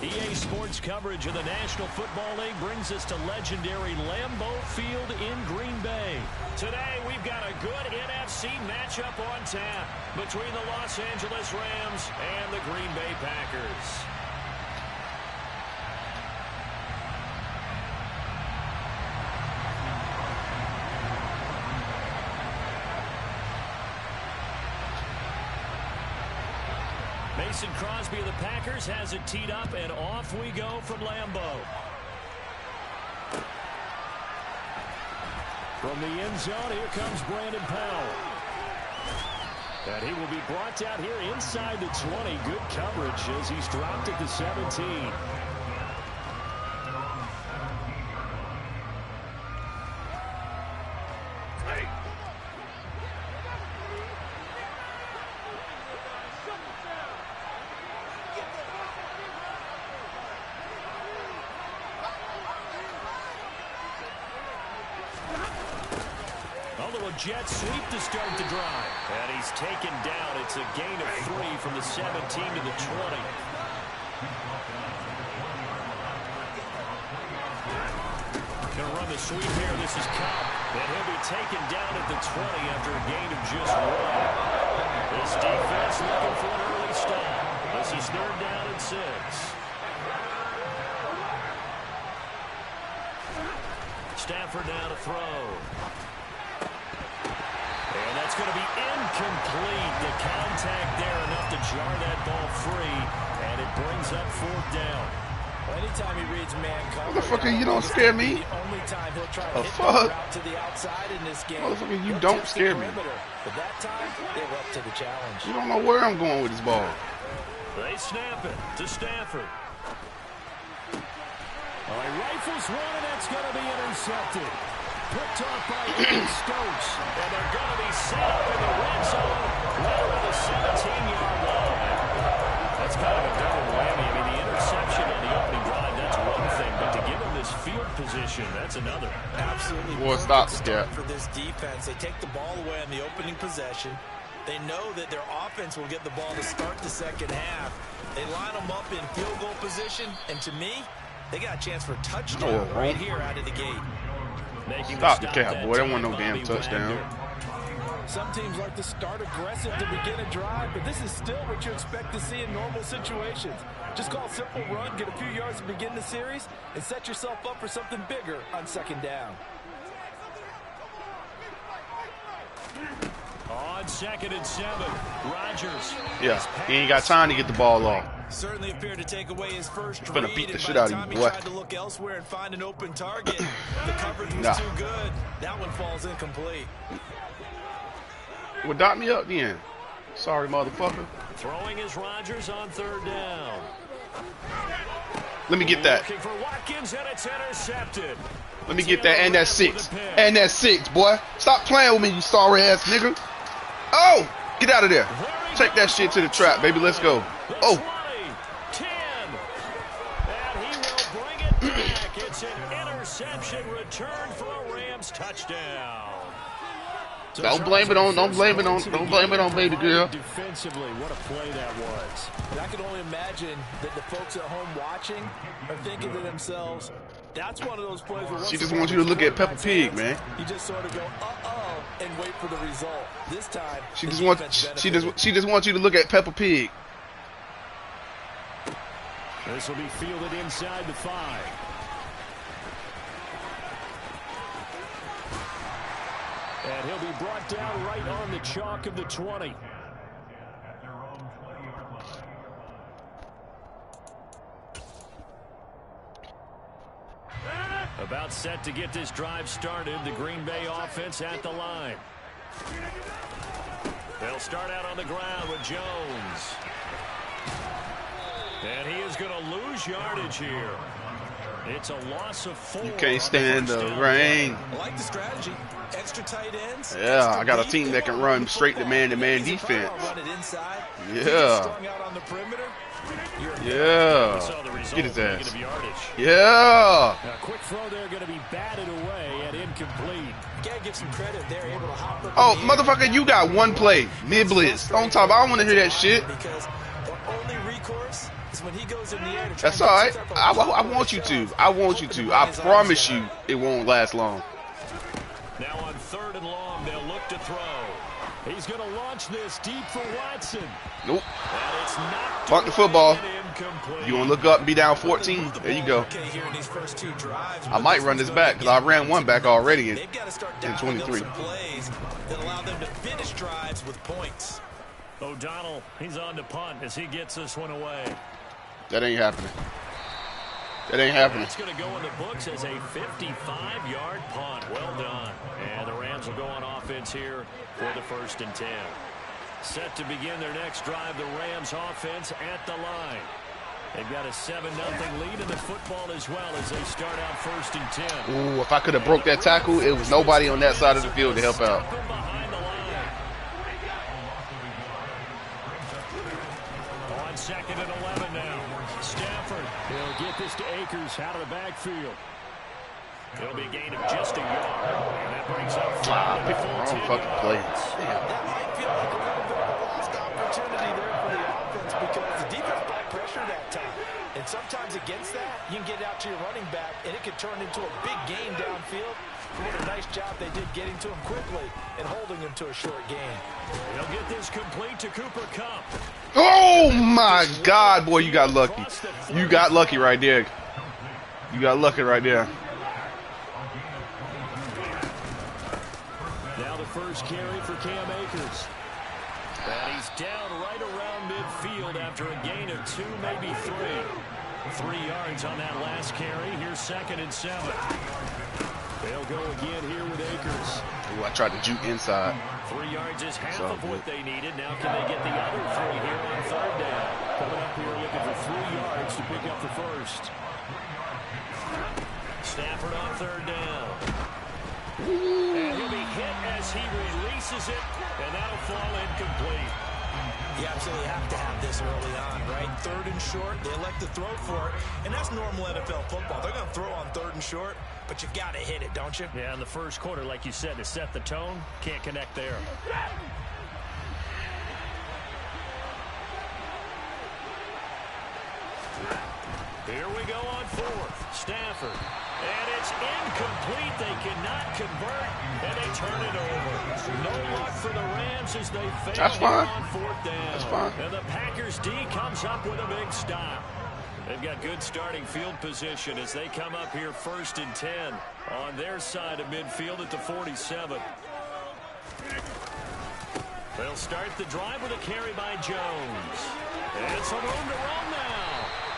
EA Sports coverage of the National Football League brings us to legendary Lambeau Field in Green Bay. Today, we've got a good NFC matchup on tap between the Los Angeles Rams and the Green Bay Packers. Mason Crosby of the Packers has it teed up, and off we go from Lambeau. From the end zone, here comes Brandon Powell. And he will be brought down here inside the 20. Good coverage as he's dropped at the 17. Jet sweep to start the drive. And he's taken down. It's a gain of 3 from the 17 to the 20. Going to run the sweep here. This is Cobb. And he'll be taken down at the 20 after a gain of just 1. This defense looking for an early stop. This is 3rd down and 6. Stafford now to throw. And that's going to be incomplete. The contact there enough to jar that ball free. And it brings up 4th down. Well, anytime he reads man cover, motherfucker, you don't scare me. The only time he'll try to hit fuck? the route to the outside in this game. Motherfucker, you don't scare me. But that time, they were up to the challenge. You don't know where I'm going with this ball. They snap it to Stafford. Well, he rifles one, and that's going to be intercepted. Picked off by Stokes. And they're going to be set up in the red zone right around the 17-yard line. That's kind of a double whammy. I mean, the interception on the opening drive, that's one thing. But to give him this field position, that's another. Absolutely. Boy, stop the start for this defense. They take the ball away on the opening possession. They know that their offense will get the ball to start the second half. They line them up in field goal position. And to me, they got a chance for a touchdown right here out of the gate. Stop the cap, boy. That wasn't no damn touchdown. Some teams like to start aggressive to begin a drive, but this is still what you expect to see in normal situations. Just call a simple run, get a few yards to begin the series, and set yourself up for something bigger on 2nd down. On 2nd and 7, Rodgers. Yeah, he ain't got time to get the ball off. Certainly appeared to take away his first He's gonna read, beat the and shit by out the of time you, he boy. tried to look elsewhere and find an open target, the coverage was Nah. too good. That one falls incomplete. Well, dot me up then. Sorry, motherfucker. Throwing is Rodgers on 3rd down. Let me get that. Looking for Watkins, and it's intercepted. Let me get that, and that's 6. And that's 6, boy. Stop playing with me, you sorry ass nigga. Oh, get out of there. Take that shit to the trap, baby. Let's go. Oh. 10. And he will bring it back. It's an interception return for a Rams touchdown. Don't blame it on baby girl. Defensively, what a play that was. And I can only imagine that the folks at home watching are thinking to themselves, that's one of those plays where She just wants you to look at Peppa Pig, man. You just sort of go, uh-oh, and wait for the result. This time, She just wants you to look at Peppa Pig. This will be fielded inside the 5. And he'll be brought down right on the chalk of the 20. About set to get this drive started. The Green Bay offense at the line. They'll start out on the ground with Jones. And he is going to lose yardage here. It's a loss of 4. You can't stand the rain. I like the strategy. Extra tight ends. Yeah, I got a team that can run straight to man-to-man defense. Run it inside. Yeah. Strung out on the perimeter. Yeah. Get his ass. Yeah. A quick throw there going to be batted away and incomplete. Gotta give some credit. They're able to hop up. Oh, motherfucker, you got one play. Mid-blitz. On top. I don't want to hear that shit. Because their only recourse Regs, when he goes in the air to That's all right. I want you to. I want you to. I promise you it won't last long. Now on 3rd and long, they'll look to throw. He's going to launch this deep for Watson. Nope. And it's not Punt the football. incomplete. You want to look up and be down 14? There you go. I might run this back because I ran one back already in 23. That allow them to finish drives with points. O'Donnell, he's on to punt as he gets this one away. That ain't happening. That ain't happening. That's going to go in the books as a 55-yard punt. Well done. And the Rams will go on offense here for the 1st and 10. Set to begin their next drive, the Rams offense at the line. They've got a 7-0 lead in the football as well as they start out 1st and 10. Ooh, if I could have broke that tackle, it was nobody on that side of the field to help out. Behind the line. On 2nd and 11 now. Stafford, he'll get this to Akers out of the backfield. It'll be a gain of just a yard. And that brings up Pick the wrong fucking play. That might feel like a little bit of a lost opportunity there for the offense because the defense brought pressure that time. And sometimes against that, you can get out to your running back, and it could turn into a big game downfield. What a nice job they did getting to him quickly and holding him to a short gain. They'll get this complete to Cooper Kupp. Oh my God, boy, you got lucky. You got lucky right there. You got lucky right there. Now the first carry for Cam Akers. And he's down right around midfield after a gain of 2, maybe 3. 3 yards on that last carry. Here's 2nd and 7. They'll go again here with Akers. Ooh, I tried to juke inside. 3 yards is half of what they needed. Now can they get the other 3 here on 3rd down? Coming up here looking for 3 yards to pick up the first. Stafford on 3rd down. And he'll be hit as he releases it, and that'll fall incomplete. You absolutely have to have this early on, right? 3rd and short, they elect to throw for it, and that's normal NFL football. They're going to throw on 3rd and short, but you've got to hit it, don't you? Yeah, in the first quarter, like you said, to set the tone, can't connect there. Here we go on 4th. Stafford. And it's incomplete. They cannot convert, and they turn it over. No luck for the Rams as they fail. That's fine. On 4th down. That's fine. And the Packers D comes up with a big stop. They've got good starting field position as they come up here 1st and 10 on their side of midfield at the 47. They'll start the drive with a carry by Jones. And some room to run now.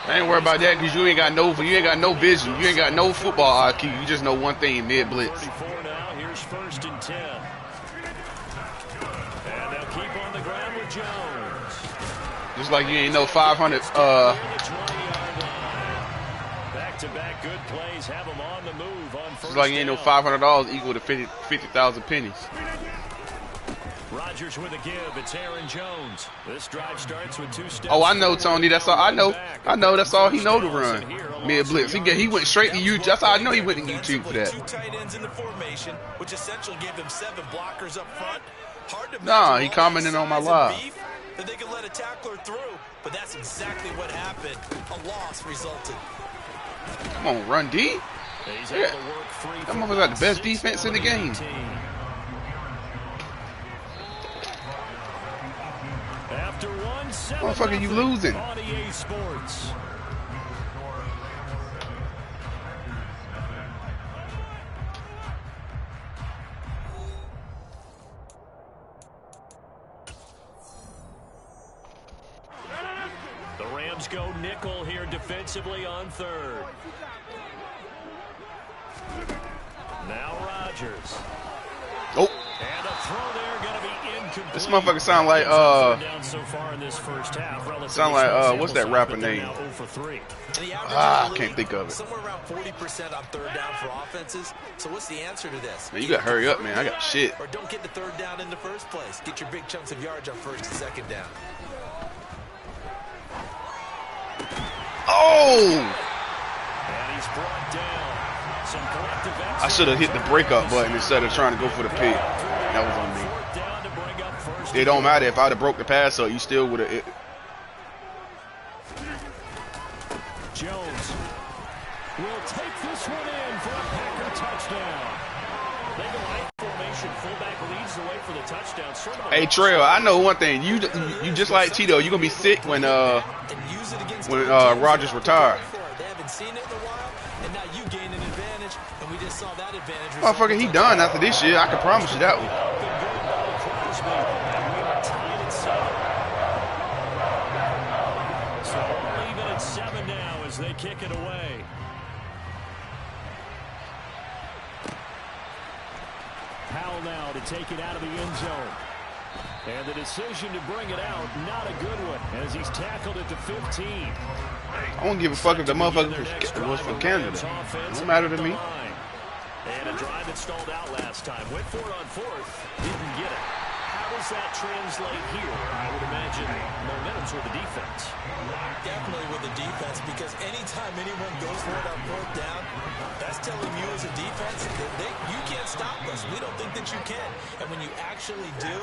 I ain't worried about that because you ain't got no vision. You ain't got no football IQ. You just know one thing, mid blitz. 34 now. Here's 1st and 10. And they'll keep on the ground with Jones. Just like you ain't no 500. Back-to-back good plays have them on the move on 1st Just like you ain't no $500 equal to 50,000 pennies. Rodgers with a give. It's Aaron Jones. This drive starts with 2 steps. Oh, I know, Tony. That's all I know. I know. That's all he know to run. Mid blitz. He went straight to you. That's how I know he went to YouTube for that. 2 tight ends in the formation, which essentially gave him 7 blockers up front. Hard to Nah, he commented on my live. That they could let a tackler through, but that's exactly what happened. A loss resulted. Come on, run D. Yeah. That motherfucker got the best defense in the game. After 1-7, Motherfucker, you losing. On EA Sports. The Rams go nickel here defensively on 3rd. Now Rodgers. Oh. And a throw there going to be incomplete. This motherfucker sound like down so far in this first half. Sound like what's that rapper name? I can't think of it. Somewhere around 40% on 3rd down for offenses. So what's the answer to this? Man, you gotta hurry up, man. I got shit. Or don't get the 3rd down in the first place. Get your big chunks of yards on 1st and 2nd down. Oh! And he's brought down. Some collective effort. I should have hit the breakup button instead of trying to go for the pick. That was on me. It don't matter if I'd have broke the pass up. You still would have. Jones will take this one in for a Packer touchdown. They go line formation. Fullback leads the way for the touchdown. Sort of Hey, Trail, I know one thing. You just like Tito. You're going to be sick when Rodgers retired. They haven't seen it in a while, and now you gain an advantage, and we just saw that advantage. Motherfucker, he done after this year. I can promise you that one. So all even at 7 now as they kick it away. Powell now to take it out of the end zone. And the decision to bring it out, not a good one, as he's tackled at the 15. I won't give a fuck if the motherfucker was from Canada. It don't matter to me. And a drive that stalled out last time. Went for it on 4th. Didn't get it. How does that translate here? I would imagine momentum's with the defense. Definitely with the defense, because anytime anyone goes for it on 4th down, that's telling you as a defense that you can't stop us. We don't think that you can. And when you actually do,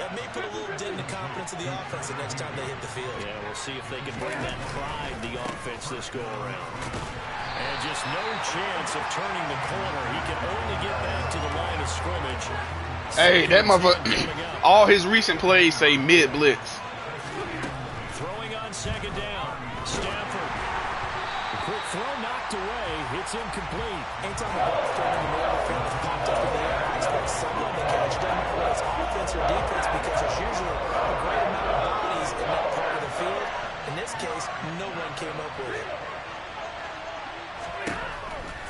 that may put a little dent in the confidence of the offense the next time they hit the field. Yeah, we'll see if they can bring that pride, the offense, this go around. And just no chance of turning the corner. He can only get back to the line of scrimmage. Hey, that motherfucker, all his recent plays say mid-blitz. Throwing on 2nd down. Stafford. The quick throw knocked away. It's incomplete. Anytime the ball's thrown in the middle of the field is popped up in the air, I expect someone to catch them, whether it's offense or defense, because there's usually a great amount of bodies in that part of the field. In this case, no one came up with it.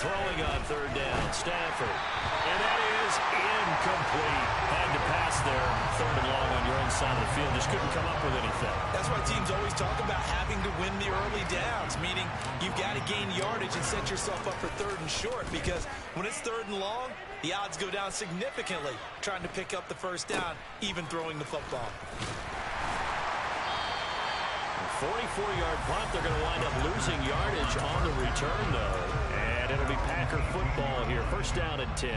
Throwing on 3rd down. Stafford. And that is incomplete. Had to pass there. 3rd and long on your own side of the field. Just couldn't come up with anything. That's why teams always talk about having to win the early downs, meaning you've got to gain yardage and set yourself up for 3rd and short, because when it's 3rd and long, the odds go down significantly trying to pick up the 1st down, even throwing the football. 44-yard punt. They're going to wind up losing yardage on the return, though. And it'll be Packer football here. 1st down and 10.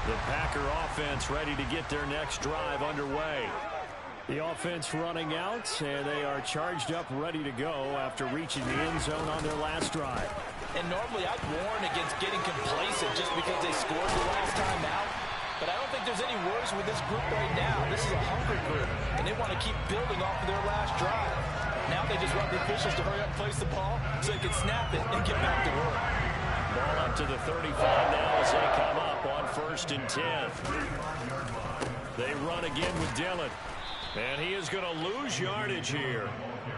The Packer offense ready to get their next drive underway. The offense running out, and they are charged up, ready to go after reaching the end zone on their last drive. And normally I'd warn against getting complacent just because they scored the last time out. But I don't think there's any worries with this group right now. This is a hungry group, and they want to keep building off of their last drive. Now they just want the officials to hurry up and place the ball so they can snap it and get back to work. Ball up to the 35 now as they come up on 1st and 10. They run again with Dillon. And he is going to lose yardage here.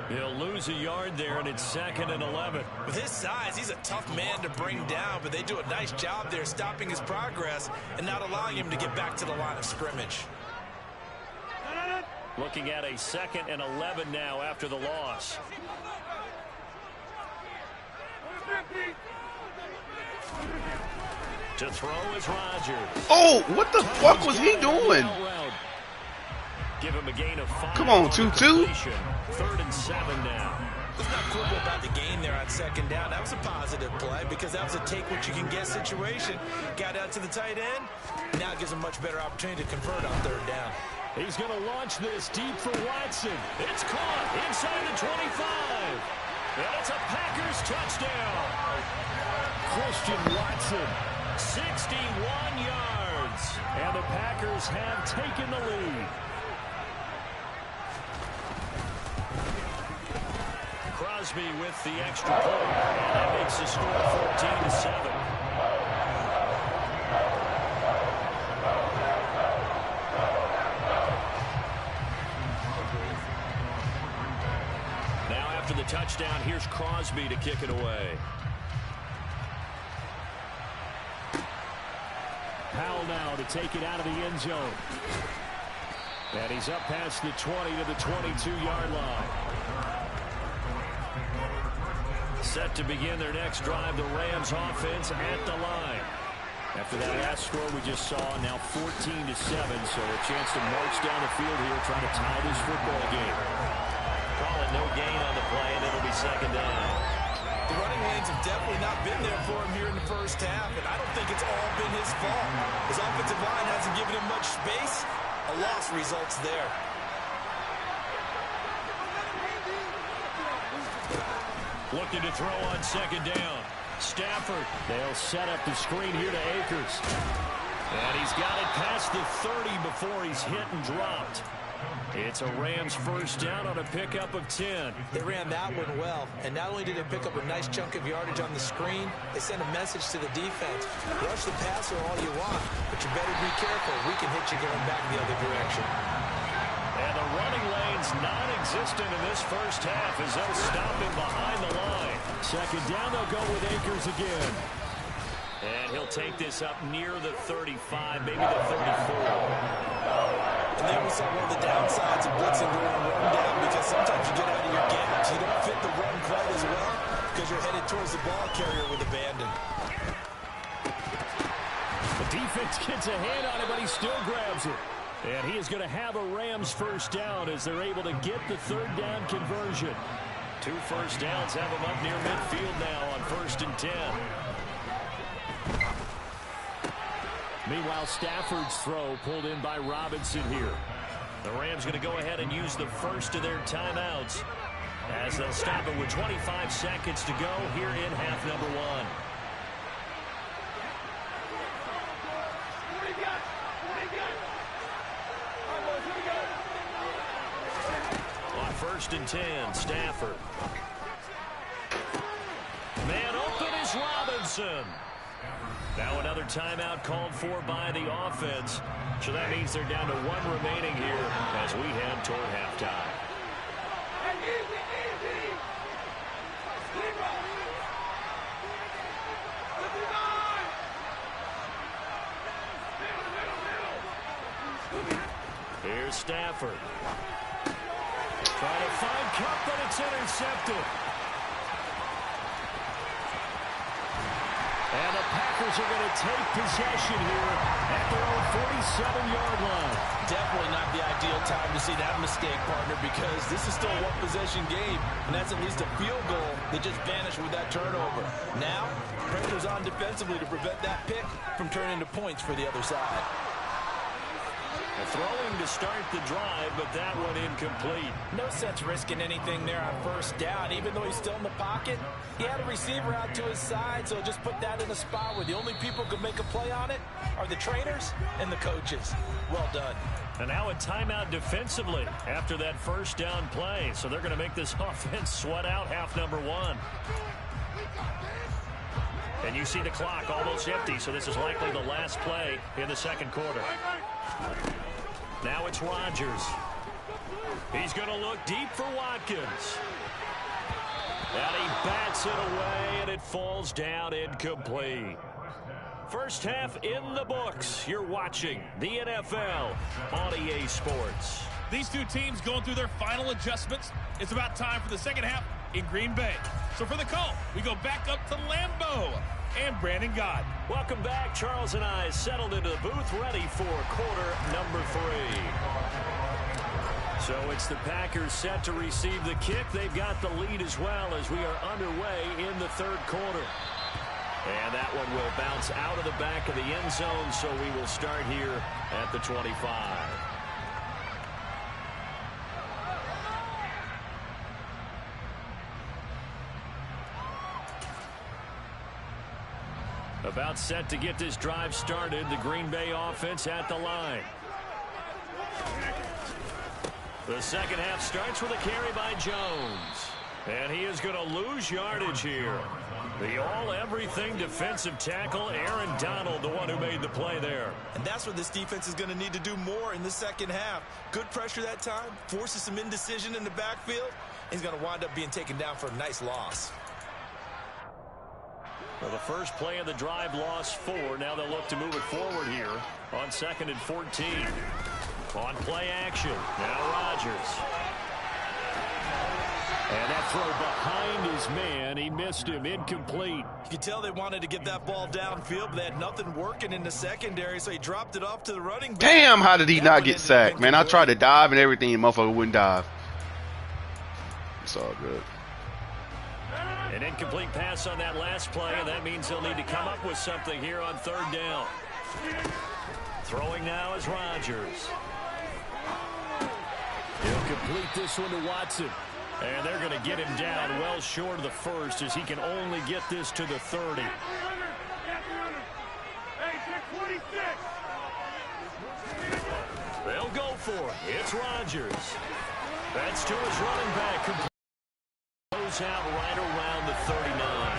He'll lose a yard there, and it's 2nd and 11. With his size, he's a tough man to bring down, but they do a nice job there stopping his progress and not allowing him to get back to the line of scrimmage. Looking at a 2nd and 11 now after the loss. To throw is Rodgers. Oh, what the fuck was he doing? Give him a gain of 5. Come on, 2-2. 3rd and 7 now. It's not cool about the gain there on 2nd down. That was a positive play because that was a take-what-you-can-get situation. Got out to the tight end. Now it gives him much better opportunity to convert on 3rd down. He's going to launch this deep for Watson. It's caught inside the 25. And it's a Packers touchdown. Christian Watson, 61 yards. And the Packers have taken the lead. Crosby with the extra point. And that makes the score 14-7. Now after the touchdown, here's Crosby to kick it away. Powell now to take it out of the end zone. And he's up past the 20 to the 22-yard line. Set to begin their next drive, the Rams offense at the line. After that last score we just saw, now 14-7, so a chance to march down the field here, trying to tie this football game. Call it no gain on the play, and it'll be 2nd down. The running lanes have definitely not been there for him here in the first half, and I don't think it's all been his fault. His offensive line hasn't given him much space. A loss results there. Looking to throw on second down. Stafford. They'll set up the screen here to Akers. And he's got it past the 30 before he's hit and dropped. It's a Rams first down on a pickup of 10. They ran that one well, and not only did they pick up a nice chunk of yardage on the screen, they sent a message to the defense. Rush the passer all you want, but you better be careful. We can hit you going back the other direction. And the running lane's non-existent in this first half as they'll stop him behind the line. Second down, they'll go with Akers again. And he'll take this up near the 35, maybe the 34. And then we saw one of the downsides of blitzing during a run down, because sometimes you get out of your gaps. You don't fit the run quite as well because you're headed towards the ball carrier with abandon. The defense gets a hand on it, but he still grabs it. And he is going to have a Rams first down as they're able to get the third down conversion. 2 first downs have them up near midfield now on 1st and 10. Meanwhile, Stafford's throw pulled in by Robinson here. The Rams going to go ahead and use the first of their timeouts as they'll stop it with 25 seconds to go here in half number 1. On 1st and 10, Stafford. Man open is Robinson. Now another timeout called for by the offense. So that means they're down to 1 remaining here as we head toward halftime. Here's Stafford. Trying to find Cup, but it's intercepted. And the Packers are going to take possession here at their own 47-yard line. Definitely not the ideal time to see that mistake, partner, because this is still a one-possession game, and that's at least a field goal that just vanished with that turnover. Now, pressure's on defensively to prevent that pick from turning into points for the other side. Throwing to start the drive, but that one incomplete. No sense risking anything there on first down. Even though he's still in the pocket, he had a receiver out to his side, so just put that in a spot where the only people who can make a play on it are the trainers and the coaches. Well done. And now a timeout defensively after that first down play. So they're going to make this offense sweat out half number 1. And you see the clock almost empty, so this is likely the last play in the second quarter. Now it's Rodgers. He's going to look deep for Watkins. And he bats it away, and it falls down incomplete. First half in the books. You're watching the NFL on EA Sports. These two teams going through their final adjustments. It's about time for the second half in Green Bay. So for the call, we go back up to Lambeau and Brandon Gott. Welcome back. Charles and I settled into the booth, ready for quarter number 3. So it's the Packers set to receive the kick. They've got the lead as well as we are underway in the third quarter. And that one will bounce out of the back of the end zone, so we will start here at the 25. About set to get this drive started. The Green Bay offense at the line. The second half starts with a carry by Jones. And he is going to lose yardage here. The all-everything defensive tackle, Aaron Donald, the one who made the play there. And that's what this defense is going to need to do more in the second half. Good pressure that time, forces some indecision in the backfield. He's going to wind up being taken down for a nice loss. Well, the first play of the drive lost 4. Now they'll look to move it forward here on 2nd and 14. On play action. Now Rodgers. And that throw behind his man. He missed him. Incomplete. You could tell they wanted to get that ball downfield, but they had nothing working in the secondary, so he dropped it off to the running back. Damn, how did he not get sacked, man? I tried to dive and everything, and motherfucker wouldn't dive. It's all good. An incomplete pass on that last play, and that means they'll need to come up with something here on third down. Throwing now is Rodgers. He'll complete this one to Watson. And they're going to get him down well short of the first, as he can only get this to the 30. They'll go for it. It's Rodgers. That's to his running back, who goes out right around the 39.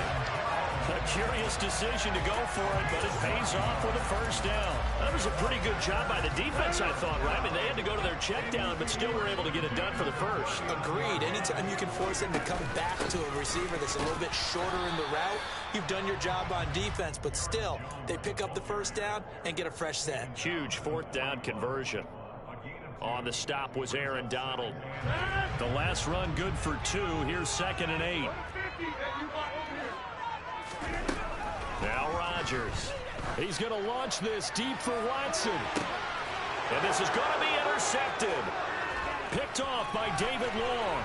A curious decision to go for it, but it pays off with a first down. That was a pretty good job by the defense, I thought, right? I mean, they had to go to their check down, but still were able to get it done for the first. Agreed. Anytime you can force them to come back to a receiver that's a little bit shorter in the route, you've done your job on defense, but still, they pick up the first down and get a fresh set. Huge fourth down conversion. On the stop was Aaron Donald. The last run good for 2. Here's 2nd and 8. Now Rodgers. He's going to launch this deep for Watson. And this is going to be intercepted. Picked off by David Long.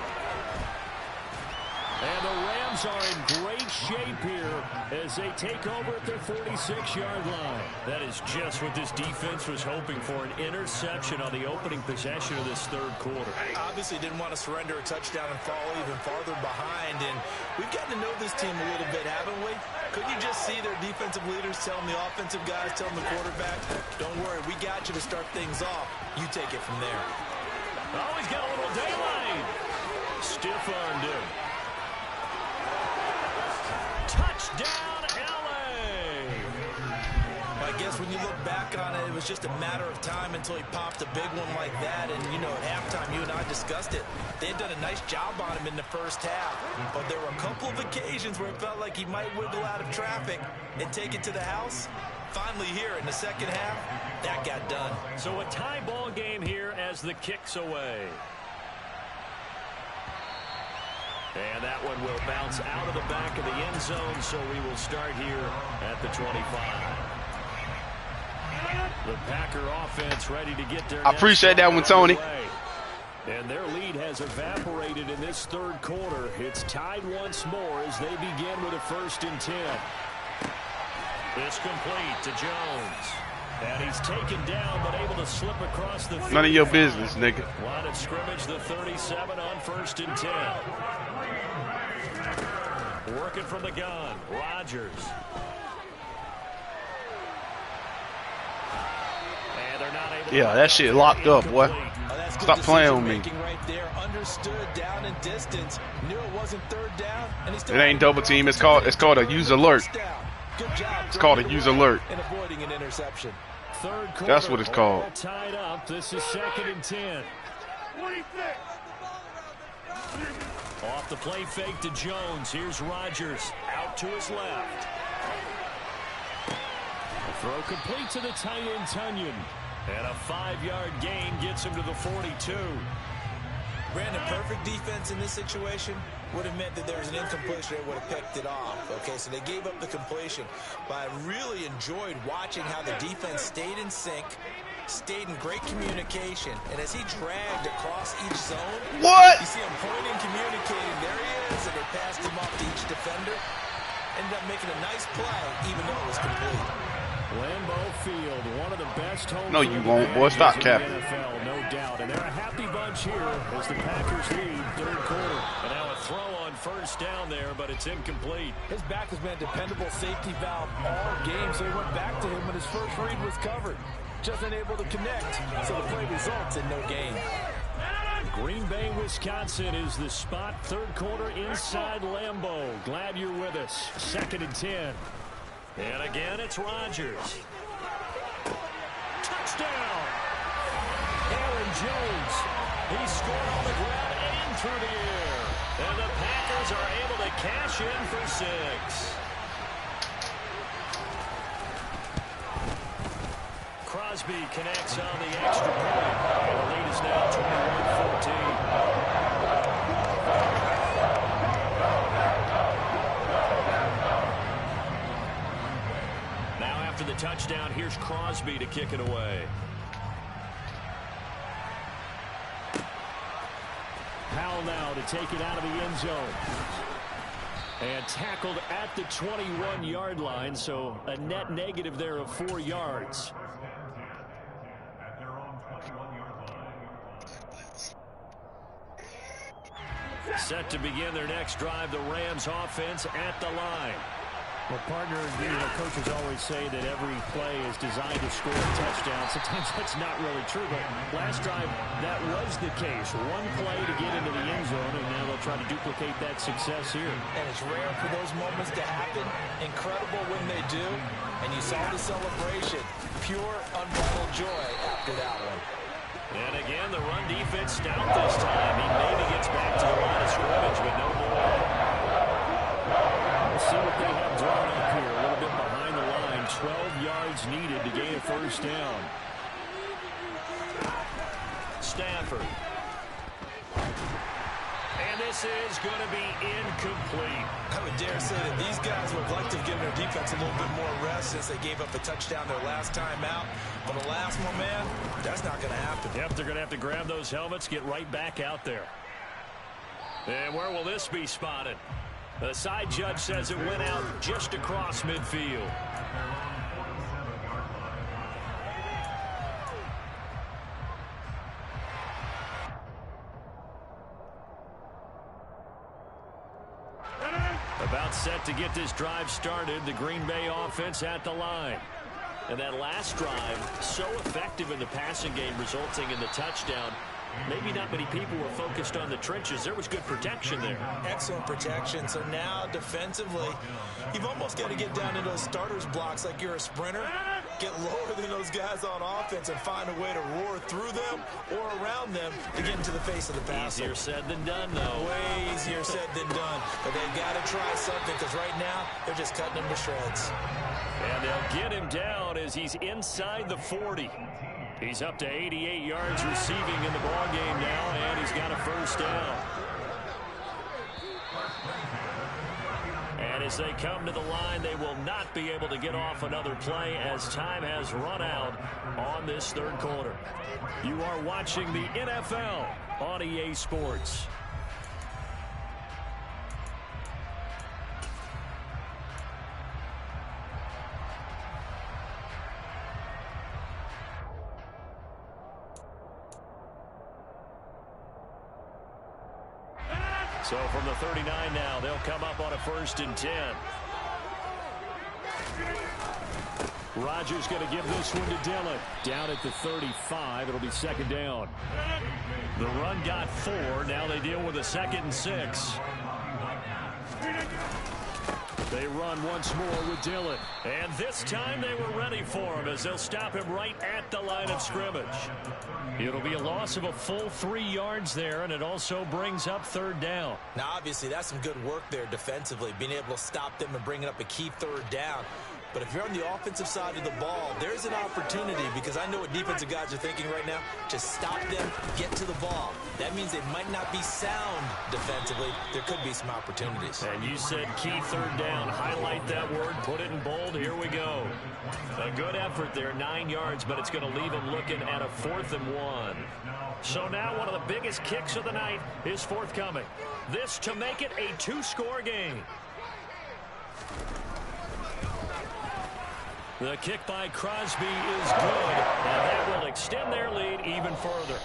And the Rams are in great shape here as they take over at their 46-yard line. That is just what this defense was hoping for, an interception on the opening possession of this third quarter. Obviously didn't want to surrender a touchdown and fall even farther behind. And we've gotten to know this team a little bit, haven't we? Couldn't you just see their defensive leaders telling the offensive guys, telling the quarterback, don't worry, we got you to start things off. You take it from there. Oh, he's got a little daylight. Stiff-armed him. Touchdown, LA! I guess when you look back on it, it was just a matter of time until he popped a big one like that. And, you know, at halftime, you and I discussed it. They had done a nice job on him in the first half. But there were a couple of occasions where it felt like he might wiggle out of traffic and take it to the house. Finally here in the second half, that got done. So a tie ball game here as the kick's away. And that one will bounce out of the back of the end zone, so we will start here at the 25. The Packer offense ready to get their I appreciate that one, Tony. And their lead has evaporated in this third quarter. It's tied once more as they begin with a 1st and 10. It's complete to Jones. And he's taken down, but able to slip across the field. None of your business, nigga. Line of scrimmage, the 37 on 1st and 10. Working from the gun, Rodgers. And they're not able Yeah, that shit locked up, boy. Stop playing with me. Right there, understood down in distance, knew it wasn't third down, and he still It ain't double team. It's called a use alert. Good job. It's called a use alert. And avoiding an interception. Third quarter, that's what it's called. All tied up. This is 2nd and 10. Off the play fake to Jones. Here's Rodgers out to his left. A throw complete to the tight end, Tunyon. And a 5-yard gain gets him to the 42. Brandon, perfect defense in this situation would have meant that there was an incompletion that would have picked it off. Okay, so they gave up the completion. But I really enjoyed watching how the defense stayed in sync, stayed in great communication, and as he dragged across each zone, what? You see him pointing, communicating. There he is, and they passed him off to each defender. Ended up making a nice play, even though it was complete. Lambeau Field, one of the best home No, you won't, boy. Stop capping. NFL, no doubt. And they're a happy bunch here as the Packers lead third quarter. And now a throw on 1st down there, but it's incomplete. His back has been a dependable safety valve all game, so he went back to him when his first read was covered. Just unable to connect, so the play results in no gain. Green Bay, Wisconsin is the spot. Third quarter inside Lambeau. Glad you're with us. 2nd and 10. And again, it's Rodgers. Touchdown! Aaron Jones. He scored on the ground and through the air. And the Packers are able to cash in for 6. Crosby connects on the extra point. And the lead is now 21-14. After the touchdown, here's Crosby to kick it away. Powell now to take it out of the end zone. And tackled at the 21-yard line, so a net negative there of 4 yards. Set to begin their next drive, the Rams offense at the line. Well, partner, coaches always say that every play is designed to score a touchdown. Sometimes that's not really true, but last drive, that was the case. One play to get into the end zone, and now they'll try to duplicate that success here. And it's rare for those moments to happen. Incredible when they do. And you saw the celebration. Pure, unbridled joy after that one. And again, the run defense stout this time. He maybe gets back to the line of scrimmage, but no more. We'll see what they have drawn up here. A little bit behind the line. 12 yards needed to gain a first down. Stafford. And this is going to be incomplete. I would dare say that these guys would like to have given their defense a little bit more rest since they gave up a touchdown their last time out. But the last one, man, that's not going to happen. Yep, they're going to have to grab those helmets, get right back out there. And where will this be spotted? The side judge says it went out just across midfield. About set to get this drive started, the Green Bay offense at the line. And that last drive, so effective in the passing game, resulting in the touchdown. Maybe not many people were focused on the trenches. There was good protection there. Excellent protection. So now defensively, you've almost got to get down into those starters blocks like you're a sprinter. Get lower than those guys on offense and find a way to roar through them or around them to get into the face of the passer. Easier said than done, though. Way easier said than done. But they've got to try something because right now they're just cutting him to shreds. And they'll get him down as he's inside the 40. He's up to 88 yards receiving in the ballgame now, and he's got a first down. And as they come to the line, they will not be able to get off another play as time has run out on this third quarter. You are watching the NFL on EA Sports. So from the 39 now, they'll come up on a 1st and 10. Rodgers going to give this one to Dillon. Down at the 35, it'll be 2nd down. The run got 4. Now they deal with a 2nd and 6. They run once more with Dillon. And this time they were ready for him as they'll stop him right at the line of scrimmage. It'll be a loss of a full 3 yards there, and it also brings up 3rd down. Now, obviously, that's some good work there defensively, being able to stop them and bringing up a key 3rd down. But if you're on the offensive side of the ball, there's an opportunity because I know what defensive guys are thinking right now. Just stop them, get to the ball. That means they might not be sound defensively. There could be some opportunities. And you said key 3rd down. Highlight that word, put it in bold. Here we go. A good effort there, 9 yards, but it's going to leave them looking at a 4th and 1. So now one of the biggest kicks of the night is forthcoming. This to make it a 2-score game. The kick by Crosby is good, and that will extend their lead even further.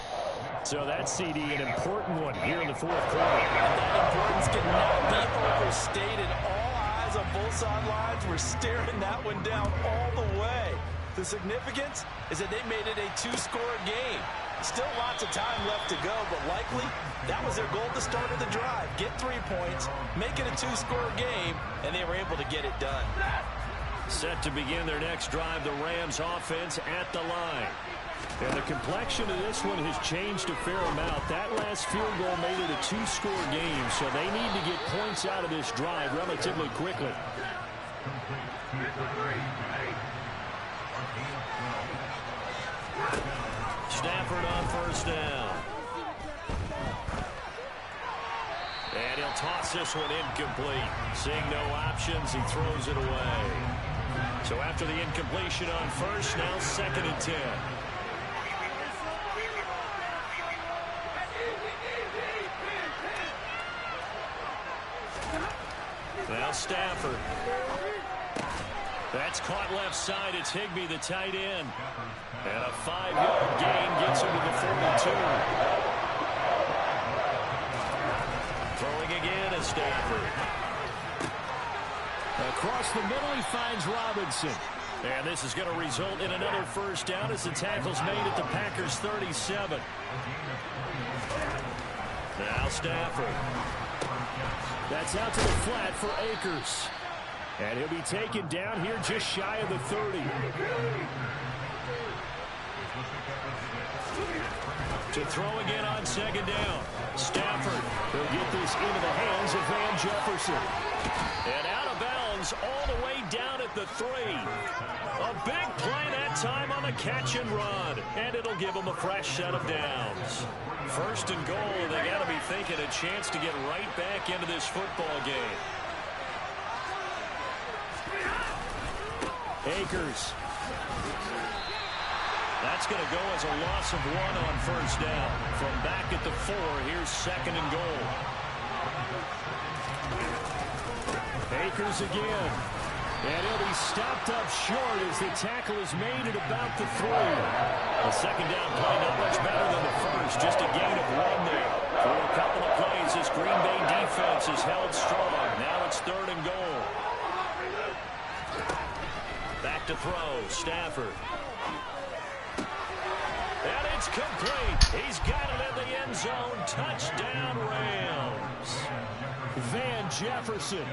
So that's, CD, an important one here in the 4th quarter. And that importance cannot be overstated. All eyes on both sidelines were staring that one down all the way. The significance is that they made it a 2-score game. Still lots of time left to go, but likely that was their goal at the start of the drive. Get 3 points, make it a 2-score game, and they were able to get it done. Set to begin their next drive, the Rams offense at the line. And the complexion of this one has changed a fair amount. That last field goal made it a 2-score game, so they need to get points out of this drive relatively quickly. Stafford on 1st down. And he'll toss this one incomplete. Seeing no options, he throws it away. So after the incompletion on 1st, now 2nd and 10. Stafford. That's caught left side. It's Higbee, the tight end. And a 5-yard gain gets him to the 42. Throwing again is Stafford. Across the middle, he finds Robinson. And this is going to result in another first down as the tackle's made at the Packers' 37. Now Stafford. That's out to the flat for Akers. And he'll be taken down here just shy of the 30. To throw again on second down. Stafford will get this into the hands of Van Jefferson. And out of bounds all the way down at the 3. A big play that time on the catch and run. And it'll give them a fresh set of downs. First and goal, they got to be thinking a chance to get right back into this football game. Akers. That's going to go as a loss of 1 on first down. From back at the 4, here's second and goal. Akers again. And he'll be stopped up short as the tackle is made at about the 3. The second down play not much better than the first. Just a gain of 1 there. For a couple of plays, this Green Bay defense is held strong. Now it's third and goal. Back to throw. Stafford. And it's complete. He's got it in the end zone. Touchdown, Rams. Van Jefferson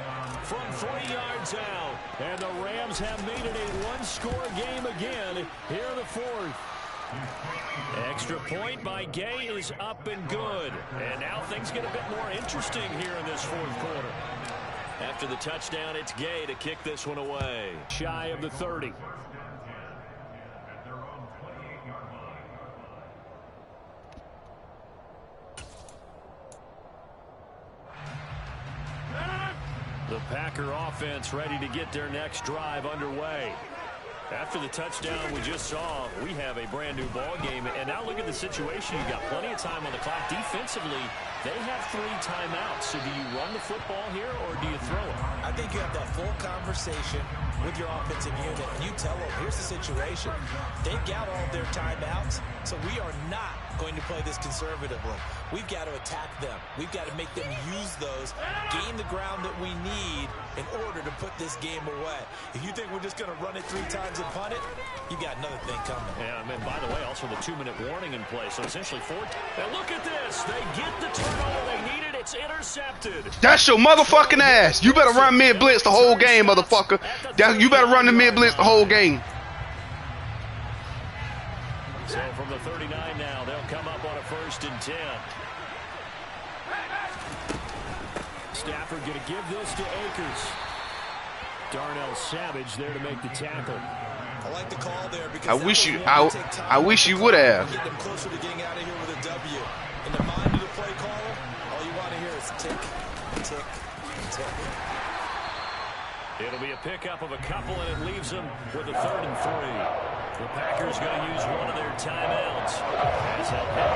from 3 yards out. And the Rams have made it a one-score game again here in the 4th. Extra point by Gay is up and good. And now things get a bit more interesting here in this 4th quarter. After the touchdown, it's Gay to kick this one away. Shy of the 30. The Packer offense ready to get their next drive underway. After the touchdown we just saw, we have a brand new ball game. And now look at the situation. You've got plenty of time on the clock. Defensively, they have 3 timeouts. So do you run the football here or do you throw it? I think you have that full conversation with your offensive unit, and you tell them, here's the situation. They've got all of their timeouts, so we are not going to play this conservatively. We've got to attack them. We've got to make them use those, gain the ground that we need in order to put this game away. If you think we're just going to run it 3 times and punt it, you got another thing coming. Yeah, and by the way, also the 2-minute warning in play, so essentially 4. And look at this. They get the turnover they needed. It's intercepted. That's your motherfucking ass. You better run mid-blitz the whole game, motherfucker. You better run the mid-blitz the whole game. So from the 39 now, they'll come up on a 1st and 10. Stafford going to give this to Akers. Darnell Savage there to make the tackle. I like the call there because I wish you would have. Get them closer to getting out of here with a W. In the mind of the play caller, all you want to hear is tick, tick, tick. It'll be a pickup of a couple, and it leaves them with a 3rd and 3. The Packers going to use one of their timeouts.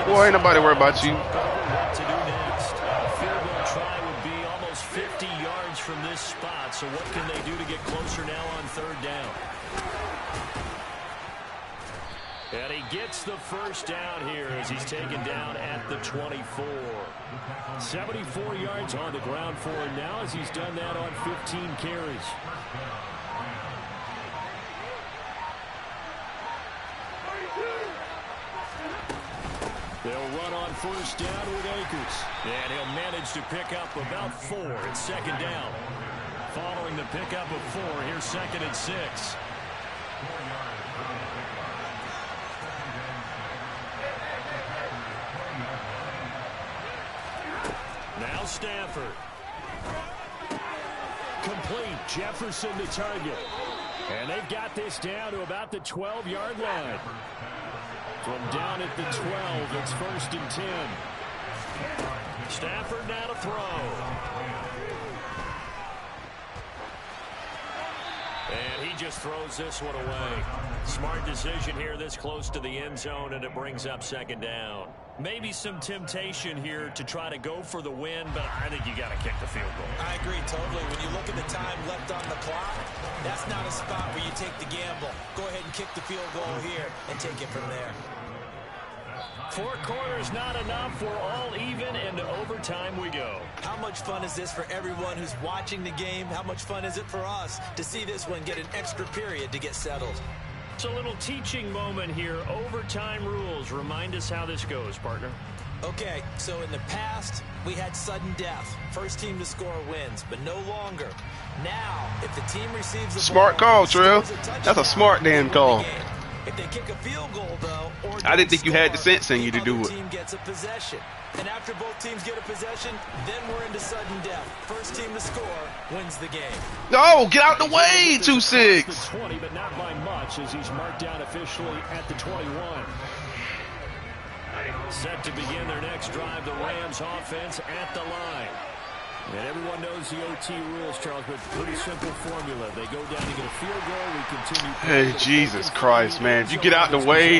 Boy, ain't nobody worried about you. What to do next? A field goal try would be almost 50 yards from this spot. So what can they do to get closer now on 3rd down? And he gets the first down here as he's taken down at the 24. 74 yards on the ground for him now as he's done that on 15 carries. They'll run on 1st down with Akers. And he'll manage to pick up about 4 at 2nd down. Following the pickup of 4, here's 2nd and 6. Now Stafford. Complete. Jefferson to target. And they've got this down to about the 12-yard line. From down at the 12, it's 1st and 10. Stafford now to throw. And he he just throws this one away. Smart decision here this close to the end zone, and it brings up second down. Maybe some temptation here to try to go for the win, but I think you got to kick the field goal. I agree totally. When you look at the time left on the clock, that's not a spot where you take the gamble. Go ahead and kick the field goal here and take it from there. 4 quarters not enough. We're all even, and to overtime we go. How much fun is this for everyone who's watching the game? How much fun is it for us to see this one get an extra period to get settled? It's a little teaching moment here. Overtime rules. Remind us how this goes, partner. Okay, so in the past, we had sudden death. First team to score wins, but no longer. Now, if the team receives the Smart ball, call, Trill. That's a smart damn call. If they kick a field goal, though, or I didn't think you had the sense in you to do it. Team gets a possession. And after both teams get a possession, then we're into sudden death. First team to score wins the game. No, get out the way, 2-6. 20, but not by much, as he's marked down officially at the 21. Set to begin their next drive, the Rams offense at the line. And everyone knows the OT rules, Charles, but pretty simple formula. They go down to get a field goal. We continue. Hey, Jesus Christ, man. If you get out the way,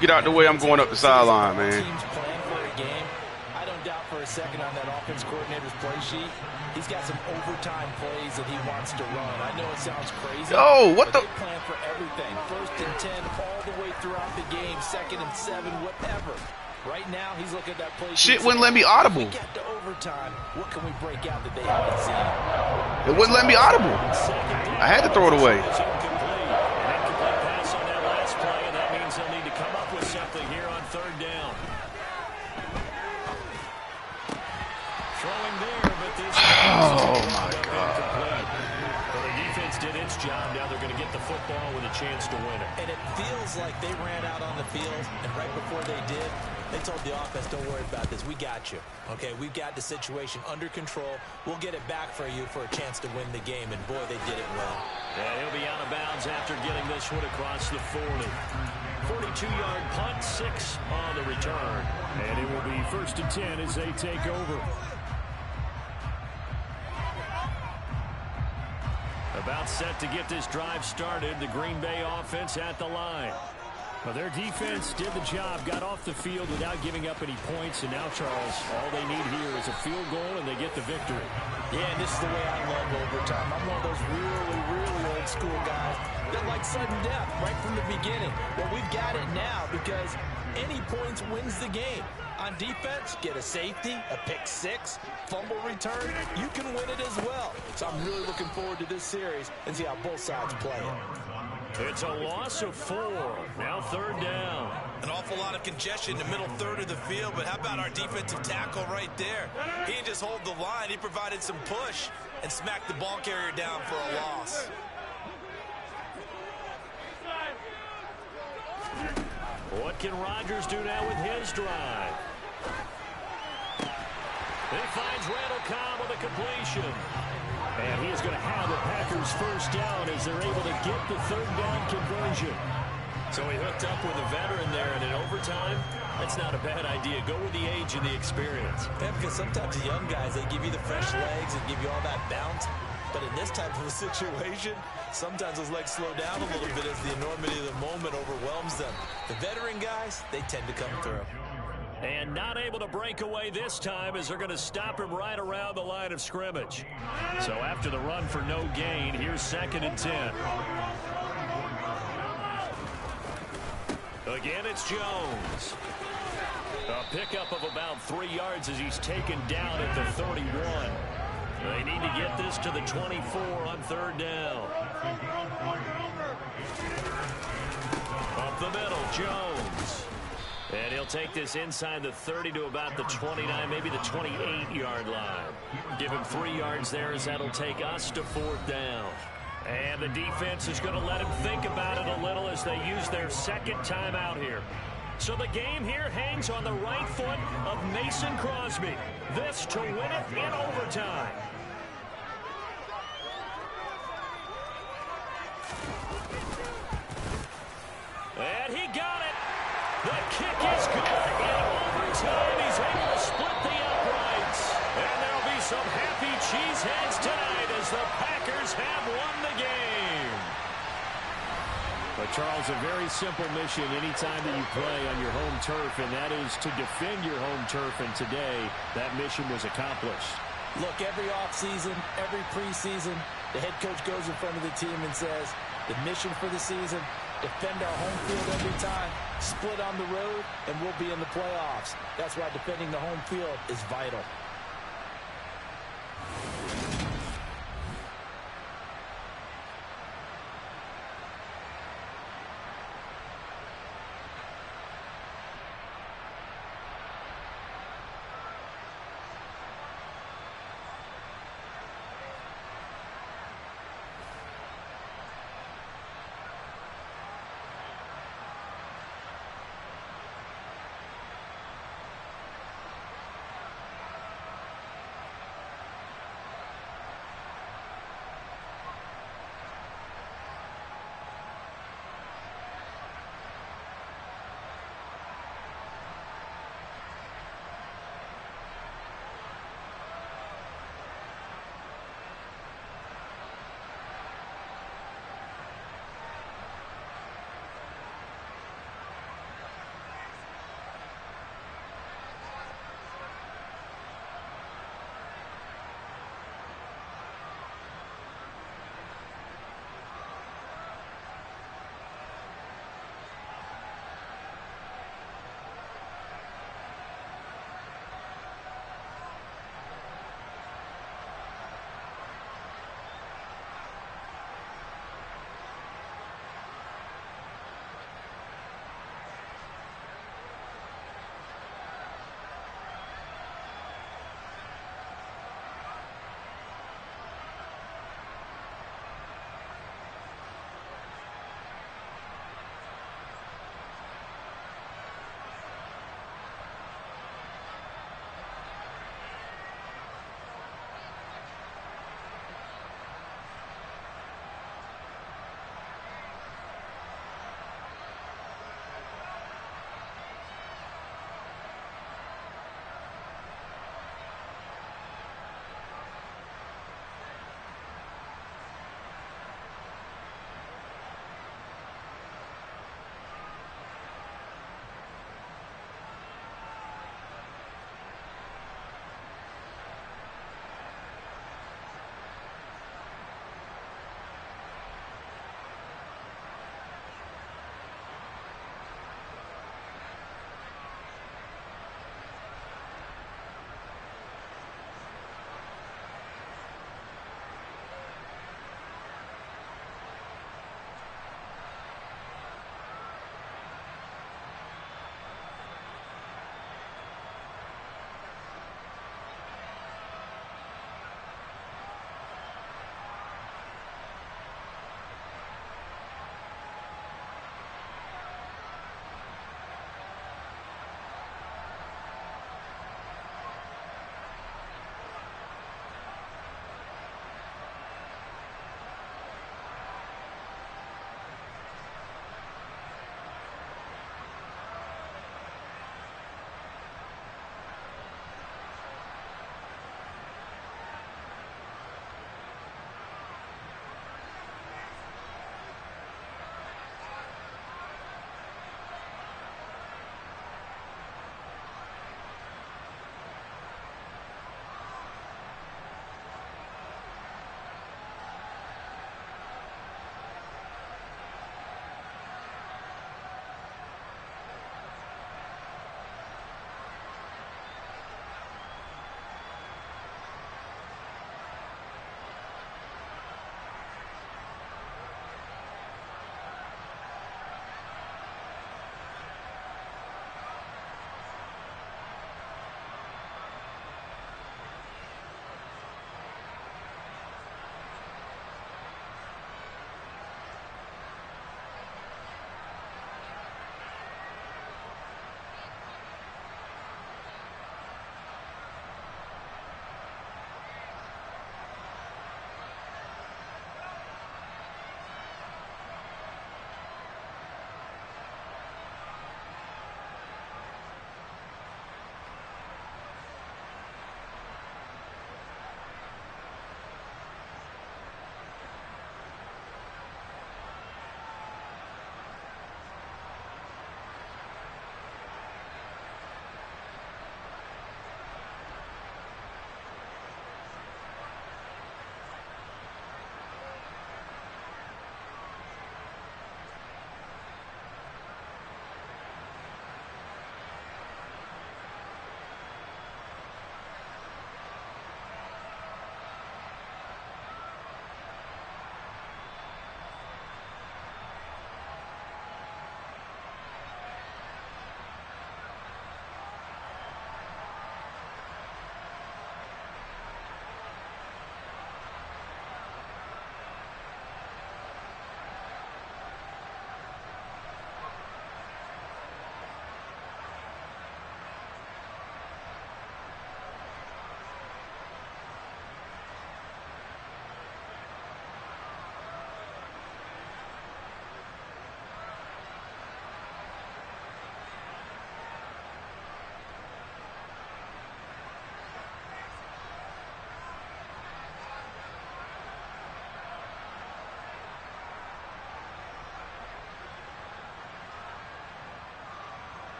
get out the way, I'm going up the sideline, man. Teams plan for a game. I don't doubt for a second on that offense coordinator's play sheet. He's got some overtime plays that he wants to run. I know it sounds crazy. Oh, what the? They plan for everything. 1st and 10 all the way throughout the game. 2nd and 7, whatever. Right now, he's looking at that play sheet. Shit wouldn't let me audible. If we get to overtime, what can we break out that they haven't seen? It wouldn't let me audible. I had to throw it away. Incomplete pass on that last play, and that means they'll need to come up with something here on 3rd down. Throwing there, but this. Oh my God. Well, the defense did its job. Now they're going to get the football with a chance to win it. And it feels like they ran out on the field, and right before they did, they told the offense, don't worry about this. We got you. Okay, we've got the situation under control. We'll get it back for you for a chance to win the game. And, boy, they did it well. Yeah, he'll be out of bounds after getting this one across the 40. 42-yard punt, 6 on the return. And it will be 1st and 10 as they take over. About set to get this drive started. The Green Bay offense at the line. Well, their defense did the job, got off the field without giving up any points, and now, Charles, all they need here is a field goal, and they get the victory. Yeah, and this is the way I love overtime. I'm one of those really, really old school guys that like sudden death right from the beginning. Well, we've got it now because any points wins the game. On defense, get a safety, a pick 6, fumble return, you can win it as well. So I'm really looking forward to this series and see how both sides play it. It's a loss of 4. Now 3rd down. An awful lot of congestion in the middle third of the field, but how about our defensive tackle right there? He didn't just hold the line, he provided some push and smacked the ball carrier down for a loss. What can Rodgers do now with his drive? He finds Randall Cobb with a completion. And he is going to have the Packers 1st down as they're able to get the 3rd down conversion. So he hooked up with a veteran there, and in overtime, that's not a bad idea. Go with the age and the experience. Yeah, because sometimes the young guys, they give you the fresh legs and give you all that bounce. But in this type of a situation, sometimes those legs slow down a little bit as the enormity of the moment overwhelms them. The veteran guys, they tend to come through. And not able to break away this time as they're going to stop him right around the line of scrimmage. So after the run for no gain, here's 2nd and 10. Again, it's Jones. A pickup of about 3 yards as he's taken down at the 31. They need to get this to the 24 on 3rd down. Up the middle, Jones. And he'll take this inside the 30 to about the 29, maybe the 28-yard line. Give him 3 yards there as that'll take us to 4th down. And the defense is going to let him think about it a little as they use their 2nd timeout here. So the game here hangs on the right foot of Mason Crosby. This to win it in overtime. And he got it. The kick is good. In overtime, he's able to split the uprights. And there'll be some happy cheeseheads tonight as the Packers Bears have won the game. But, Charles, a very simple mission anytime that you play on your home turf, and that is to defend your home turf. And today, that mission was accomplished. Look, every offseason, every preseason, the head coach goes in front of the team and says, the mission for the season, defend our home field every time, split on the road, and we'll be in the playoffs. That's why defending the home field is vital.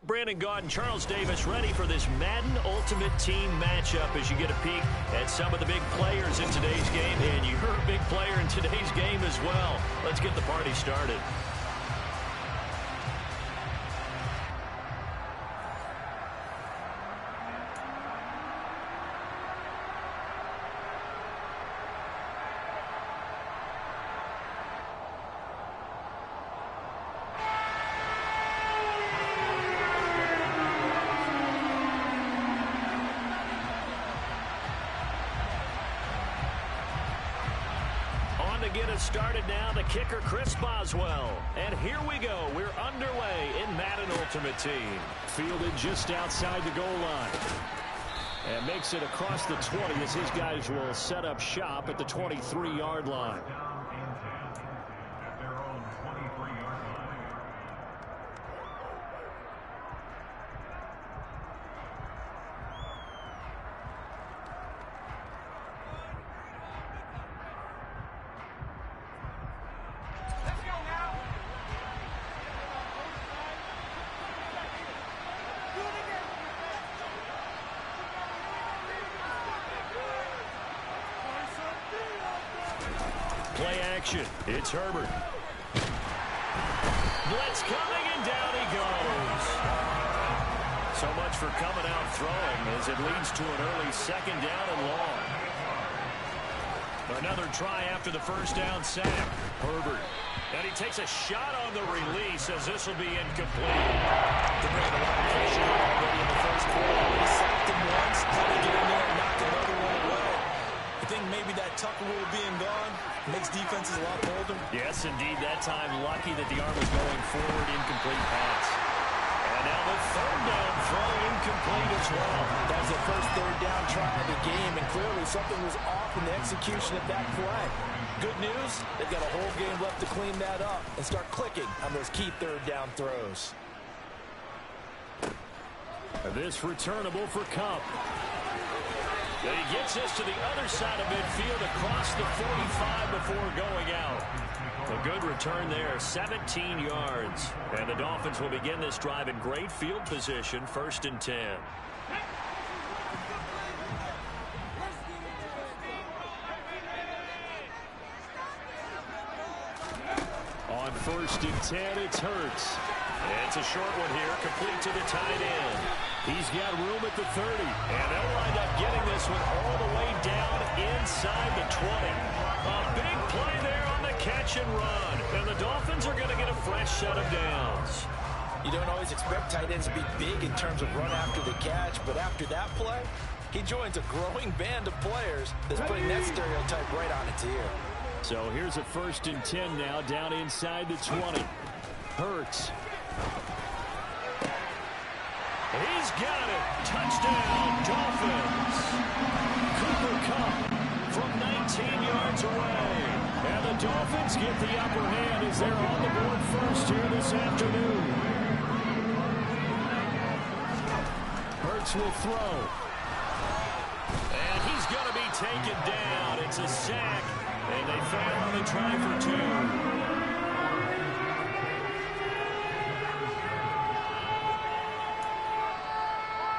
Brandon Gaud and Charles Davis ready for this Madden Ultimate Team matchup as you get a peek at some of the big players in today's game. And you're a big player in today's game as well. Let's get the party started. Get us started now, the kicker Chris Boswell. And here we go. We're underway in Madden Ultimate Team. Fielded just outside the goal line. And makes it across the 20 as his guys will set up shop at the 23-yard line. Play action. It's Herbert. Blitz coming, and down he goes. So much for coming out throwing as it leads to an early second down and long. Another try after the first down sack. Herbert. And he takes a shot on the release as this will be incomplete. They're bringing a lot of pressure already in the first quarter. They sacked him once. How they get in there and knock another one away. I think maybe that Tucker rule being gone makes defenses a lot bolder. Yes, indeed. That time, lucky that the arm was going forward. Incomplete pass. And now the third down throw incomplete as well. That was the first third down try of the game, and clearly something was off in the execution of that play. Good news, they've got a whole game left to clean that up and start clicking on those key third down throws. This returnable for Cup. And he gets us to the other side of midfield across the 45 before going out. A good return there, 17 yards. And the Dolphins will begin this drive in great field position, 1st and 10. On 1st and 10, it's Hurts. It's a short one here, complete to the tight end. He's got room at the 30. And they'll wind up getting this one all the way down inside the 20. A big play there on the catch and run. And the Dolphins are going to get a fresh set of downs. You don't always expect tight ends to be big in terms of run after the catch, but after that play, he joins a growing band of players that's putting that stereotype right on its ear. So here's a 1st and 10 now, down inside the 20. Hurts. He's got it. Touchdown, Dolphins. Cooper Kupp from 19 yards away. And the Dolphins get the upper hand as they're on the board first here this afternoon. Hurts will throw. And he's going to be taken down. It's a sack. And they fail on the try for 2.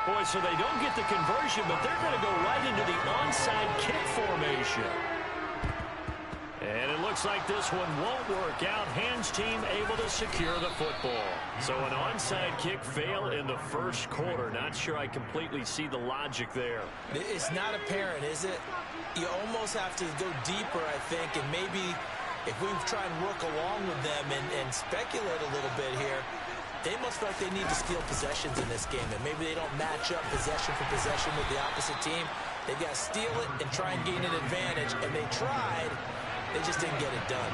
Boy, so they don't get the conversion, but they're going to go right into the onside kick formation. And it looks like this one won't work out. Hands team able to secure the football. So an onside kick fail in the first quarter. Not sure I completely see the logic there. It's not apparent, is it? You almost have to go deeper, I think, and maybe if we try and work along with them and speculate a little bit here, they must feel like they need to steal possessions in this game, and maybe they don't match up possession for possession with the opposite team. They've got to steal it and try and gain an advantage, and they tried. They just didn't get it done.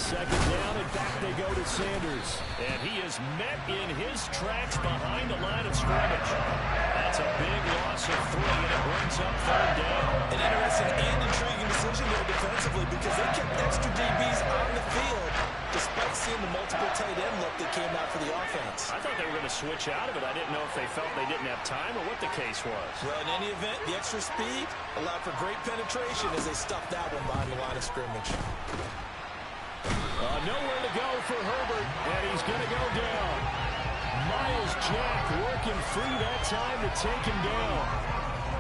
Second down, and back they go to Sanders. And he is met in his tracks behind the line of scrimmage. That's a big loss of 3, and it brings up 3rd down. An interesting and intriguing decision there defensively because they kept extra DBs on the field despite seeing the multiple tight end look that came out for the offense. I thought they were going to switch out of it. I didn't know if they felt they didn't have time or what the case was. Well, in any event, the extra speed allowed for great penetration as they stuffed that one behind the line of scrimmage. Nowhere to go for Herbert, and he's going to go down. Miles Jack working free that time to take him down.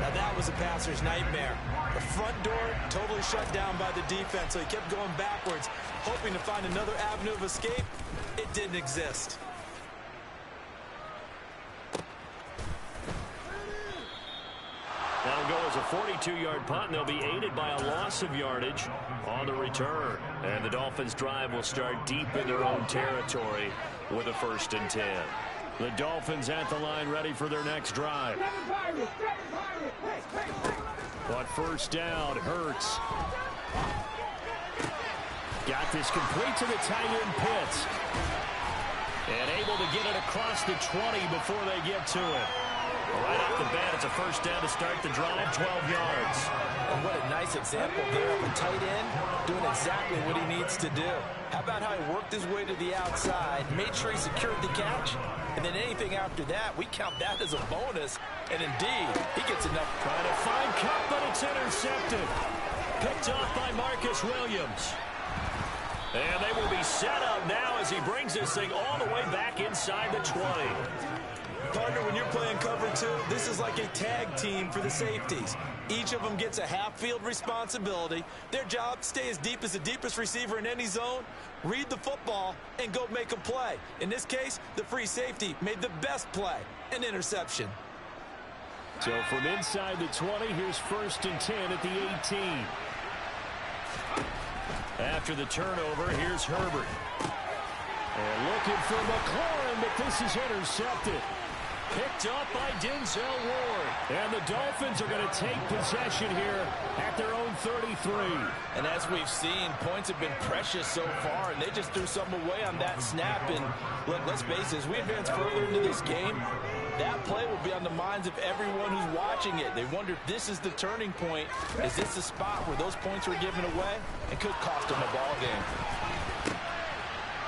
Now that was a passer's nightmare. The front door totally shut down by the defense, so he kept going backwards, hoping to find another avenue of escape. It didn't exist. That'll go as a 42-yard punt, and they'll be aided by a loss of yardage on the return. And the Dolphins' drive will start deep in their own territory with a 1st and 10. The Dolphins at the line ready for their next drive. But first down, Hurts. Got this complete to the tight end Pitts. And able to get it across the 20 before they get to it. Right off the bat, it's a 1st down to start the drive, 12 yards. And what a nice example there of a tight end doing exactly what he needs to do. How about how he worked his way to the outside, made sure he secured the catch, and then anything after that, we count that as a bonus. And indeed, he gets enough. Trying to find Cup, but it's intercepted. Picked off by Marcus Williams. And they will be set up now as he brings this thing all the way back inside the 20. Partner, when you're playing cover 2, this is like a tag team for the safeties. Each of them gets a half-field responsibility. Their job, stay as deep as the deepest receiver in any zone, read the football, and go make a play. In this case, the free safety made the best play, an interception. So from inside the 20, here's 1st and 10 at the 18. After the turnover, here's Herbert. And looking for McLaurin, but this is intercepted. Picked up by Denzel Ward. And the Dolphins are going to take possession here at their own 33. And as we've seen, points have been precious so far, and they just threw something away on that snap. And look, let's face it, as we advance further into this game, that play will be on the minds of everyone who's watching it. They wonder if this is the turning point. Is this the spot where those points were given away? It could cost them a ball game.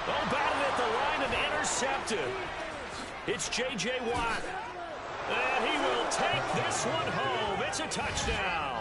Oh, batted at the line and intercepted. It's J.J. Watt. And he will take this one home. It's a touchdown.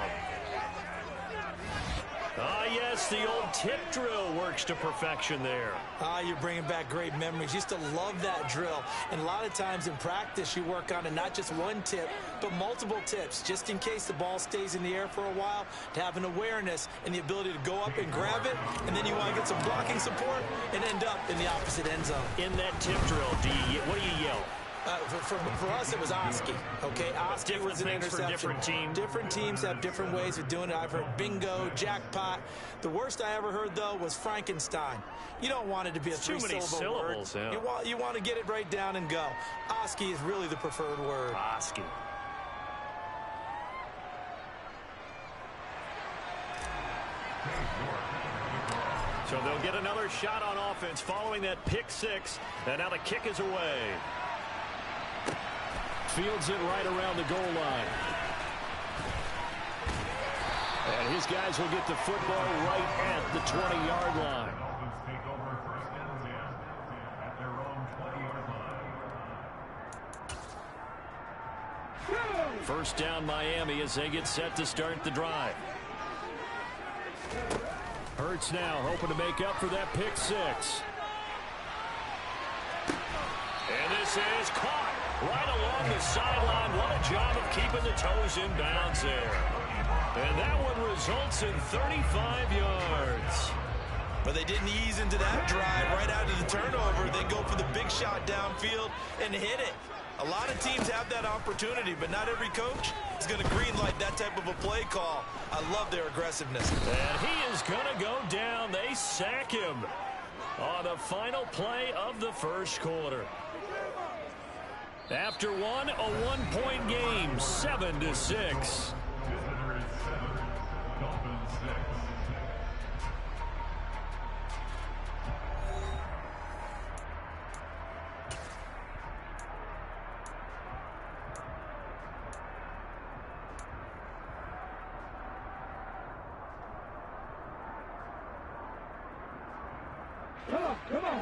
Ah, yes, the old tip drill works to perfection there. Ah, you're bringing back great memories. Used to love that drill. And a lot of times in practice, you work on it, not just one tip, but multiple tips, just in case the ball stays in the air for a while, to have an awareness and the ability to go up and grab it, and then you want to get some blocking support and end up in the opposite end zone. In that tip drill, what do you yell? For us, it was Oski. Okay, Oski was an interception. For different teams. Different teams have different ways of doing it. I've heard bingo, jackpot. The worst I ever heard, though, was Frankenstein. You don't want it to be a three-syllable word. Yeah. You want to get it right down and go. Oski is really the preferred word. Oski. So they'll get another shot on offense following that pick six. And now the kick is away. Fields it right around the goal line. And his guys will get the football right at the 20-yard line. First down Miami as they get set to start the drive. Hurts now hoping to make up for that pick six. And this is caught right along the sideline. What a job of keeping the toes in bounds there. And that one results in 35 yards. But they didn't ease into that drive right out of the turnover. They go for the big shot downfield and hit it. A lot of teams have that opportunity, but not every coach is going to greenlight that type of a play call. I love their aggressiveness. And he is going to go down. They sack him on the final play of the first quarter. After one, a one-point game, 7-6.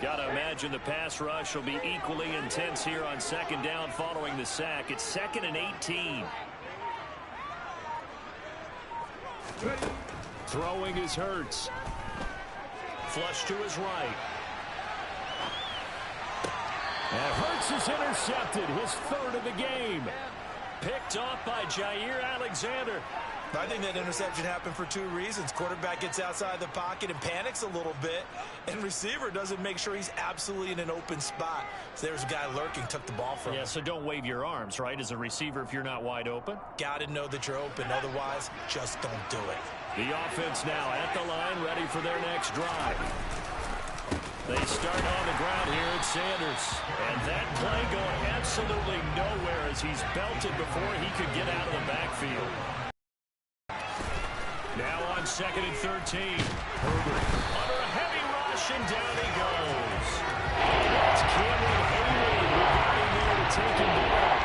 Gotta imagine the pass rush will be equally intense here on second down following the sack. It's 2nd and 18. Throwing is Hurts. Flush to his right. is intercepted, his third of the game. Picked off by Jair Alexander. I think that interception happened for two reasons. Quarterback gets outside the pocket and panics a little bit, and receiver doesn't make sure he's absolutely in an open spot. So there's a guy lurking, took the ball from him. Yeah, so don't wave your arms, right, as a receiver if you're not wide open. Got to know that you're open. Otherwise, just don't do it. The offense now at the line, ready for their next drive. They start on the ground here at Sanders. And that play going absolutely nowhere as he's belted before he could get out of the backfield. Now on 2nd and 13. Herbert under a heavy rush, and down he goes. It's Cameron Hayward who got in there to take him down.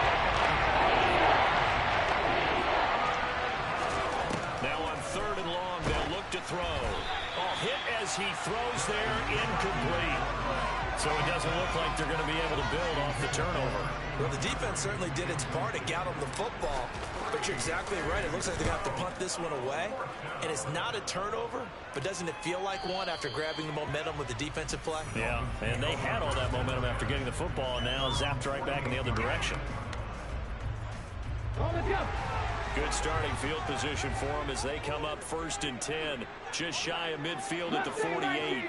Now on 3rd and long, they'll look to throw. Hit as he throws there, incomplete. So it doesn't look like they're going to be able to build off the turnover. Well, the defense certainly did its part. It got them the football. But you're exactly right. It looks like they're going to have to punt this one away. And it's not a turnover, but doesn't it feel like one after grabbing the momentum with the defensive play? Yeah, and they had all that momentum after getting the football, and now zapped right back in the other direction. Good starting field position for them as they come up 1st and 10. Just shy of midfield at the 48.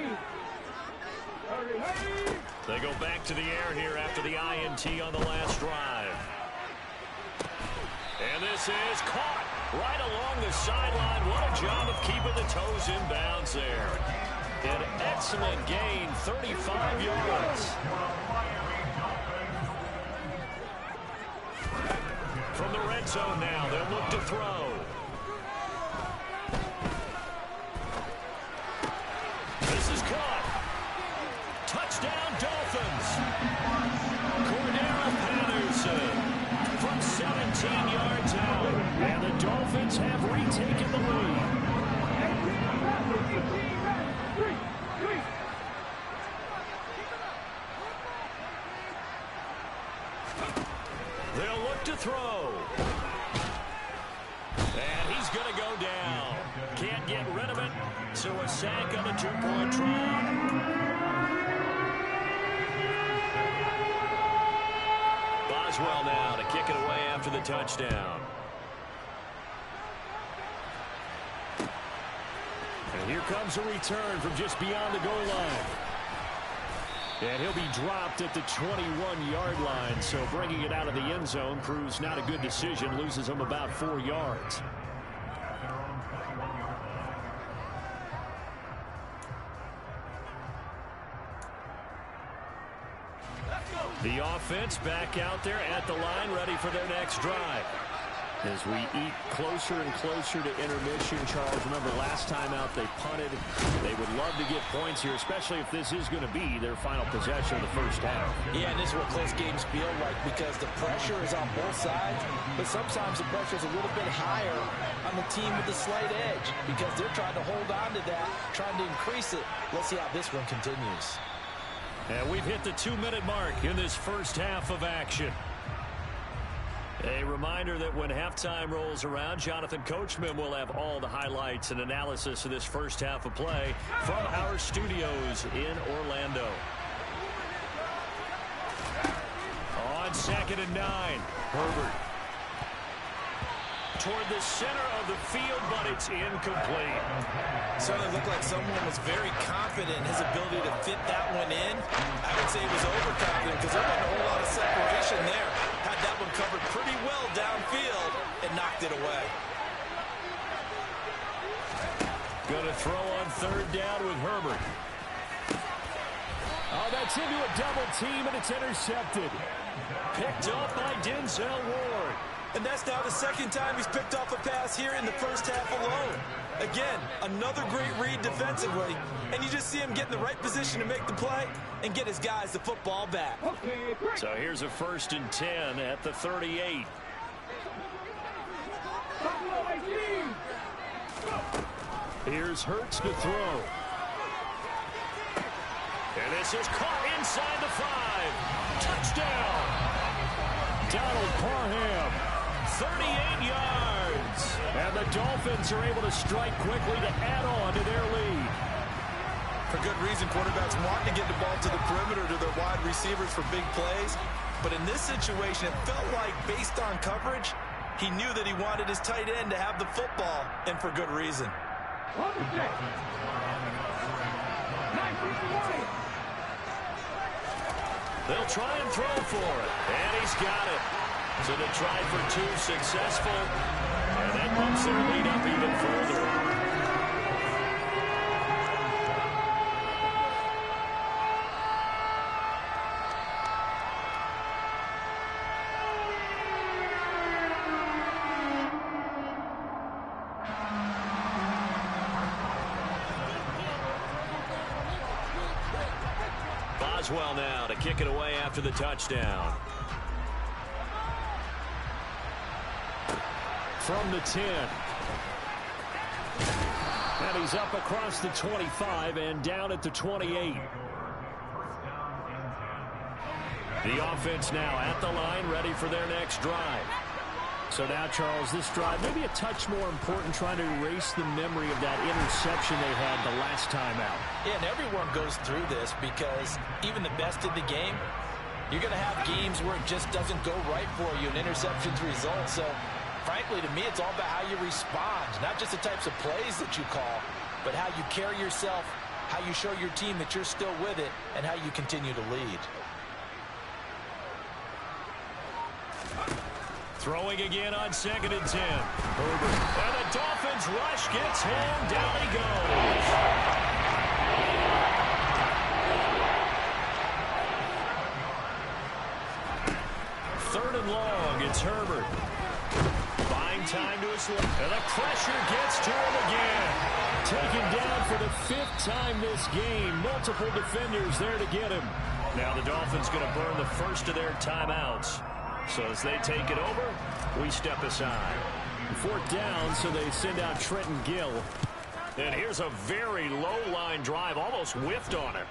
They go back to the air here after the INT on the last drive. And this is caught right along the sideline. What a job of keeping the toes in bounds there. An excellent gain, 35 yards. From the red zone now, they'll look to throw. This is caught. Touchdown, Dolphins. Cordero Patterson from 17 yards out. And the Dolphins have retaken the lead. They'll look to throw. And he's going to go down. Can't get rid of it. So a sack on a 2-point try. Boswell now to kick it away after the touchdown. And here comes a return from just beyond the goal line. And he'll be dropped at the 21-yard line, so bringing it out of the end zone proves not a good decision, loses him about 4 yards. The offense back out there at the line, ready for their next drive. As we eat closer and closer to intermission, Charles, remember last time out they punted. They would love to get points here, especially if this is going to be their final possession of the first half. Yeah, and this is what close games feel like because the pressure is on both sides, but sometimes the pressure is a little bit higher on the team with the slight edge because they're trying to hold on to that, trying to increase it. Let's see how this one continues. And we've hit the 2-minute mark in this first half of action. A reminder that when halftime rolls around, Jonathan Coachman will have all the highlights and analysis of this first half of play from our studios in Orlando. On 2nd and 9, Herbert. Toward the center of the field, but it's incomplete. Certainly looked like someone was very confident in his ability to fit that one in. I would say he was overconfident because there wasn't a whole lot of separation there. Had that one covered pretty well downfield and knocked it away. Going to throw on 3rd down with Herbert. Oh, that's into a double team, and it's intercepted. Picked up by Denzel Ward. And that's now the 2nd time he's picked off a pass here in the first half alone. Again, another great read defensively, and you just see him get in the right position to make the play and get his guys the football back. So here's a 1st and 10 at the 38. Here's Hurts to throw. And this is caught inside the 5. Touchdown! Donald Parham. 38 yards. And the Dolphins are able to strike quickly to add on to their lead. For good reason, quarterbacks want to get the ball to the perimeter to their wide receivers. receivers for big plays, but in this situation, it felt like based on coverage, he knew that he wanted his tight end to have the football, and for good reason. They'll try and throw for it, and he's got it. So they tried for 2, successful, and that bumps their lead up even further. Boswell now to kick it away after the touchdown. From the 10. And he's up across the 25 and down at the 28. The offense now at the line, ready for their next drive. So now, Charles, this drive maybe a touch more important, trying to erase the memory of that interception they had the last time out. Yeah, and everyone goes through this because even the best in the game, you're going to have games where it just doesn't go right for you, and interceptions result. So, frankly, to me, it's all about how you respond, not just the types of plays that you call, but how you carry yourself, how you show your team that you're still with it, and how you continue to lead. Throwing again on 2nd and 10. Herbert. And the Dolphins rush gets home. Down he goes. 3rd and long. It's Herbert. Buying time to his left. And the pressure gets to him again. Taken down for the 5th time this game. Multiple defenders there to get him. Now the Dolphins going to burn the first of their timeouts. So as they take it over, we step aside. 4th down, so they send out Trenton Gill. And here's a very low-line drive, almost whiffed on it.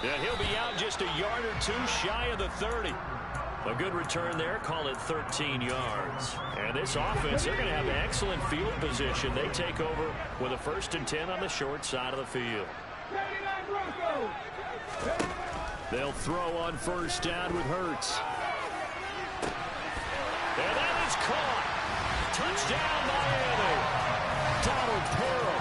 And he'll be out just a yard or 2 shy of the 30. A good return there, call it 13 yards. And this offense, they're going to have excellent field position. They take over with a 1st and 10 on the short side of the field. They'll throw on 1st down with Hurts. And that is caught. Touchdown, Miami. Donald Pearl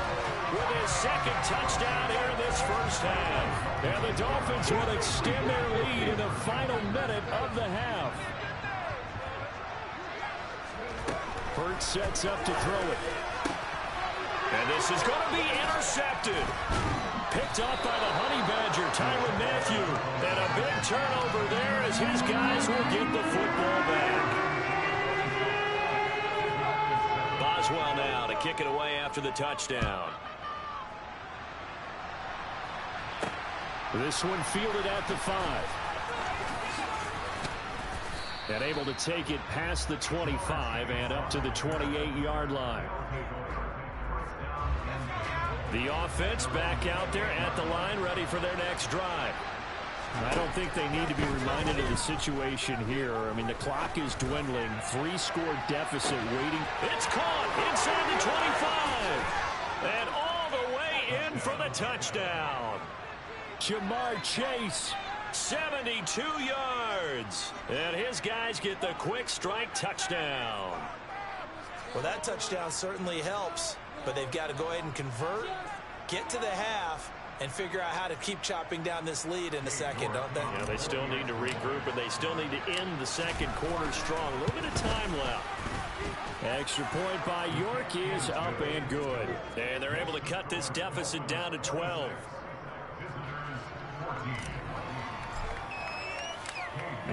with his 2nd touchdown here in this 1st half. And the Dolphins will extend their lead in the final minute of the half. Hurts sets up to throw it. And this is going to be intercepted. Picked up by the Honey Badger, Tyrann Mathieu. And a big turnover there as his guys will get the football back. Boswell now to kick it away after the touchdown. This one fielded at the 5. And able to take it past the 25 and up to the 28-yard line. The offense back out there at the line, ready for their next drive. I don't think they need to be reminded of the situation here. I mean, the clock is dwindling. 3-score deficit waiting. It's caught inside the 25. And all the way in for the touchdown. Jamar Chase, 72 yards. And his guys get the quick strike touchdown. Well, that touchdown certainly helps, but they've got to go ahead and convert, get to the half, and figure out how to keep chopping down this lead in the second, don't they? Yeah, they still need to regroup, and they still need to end the second quarter strong. A little bit of time left. Extra point by York is up and good. And they're able to cut this deficit down to 12.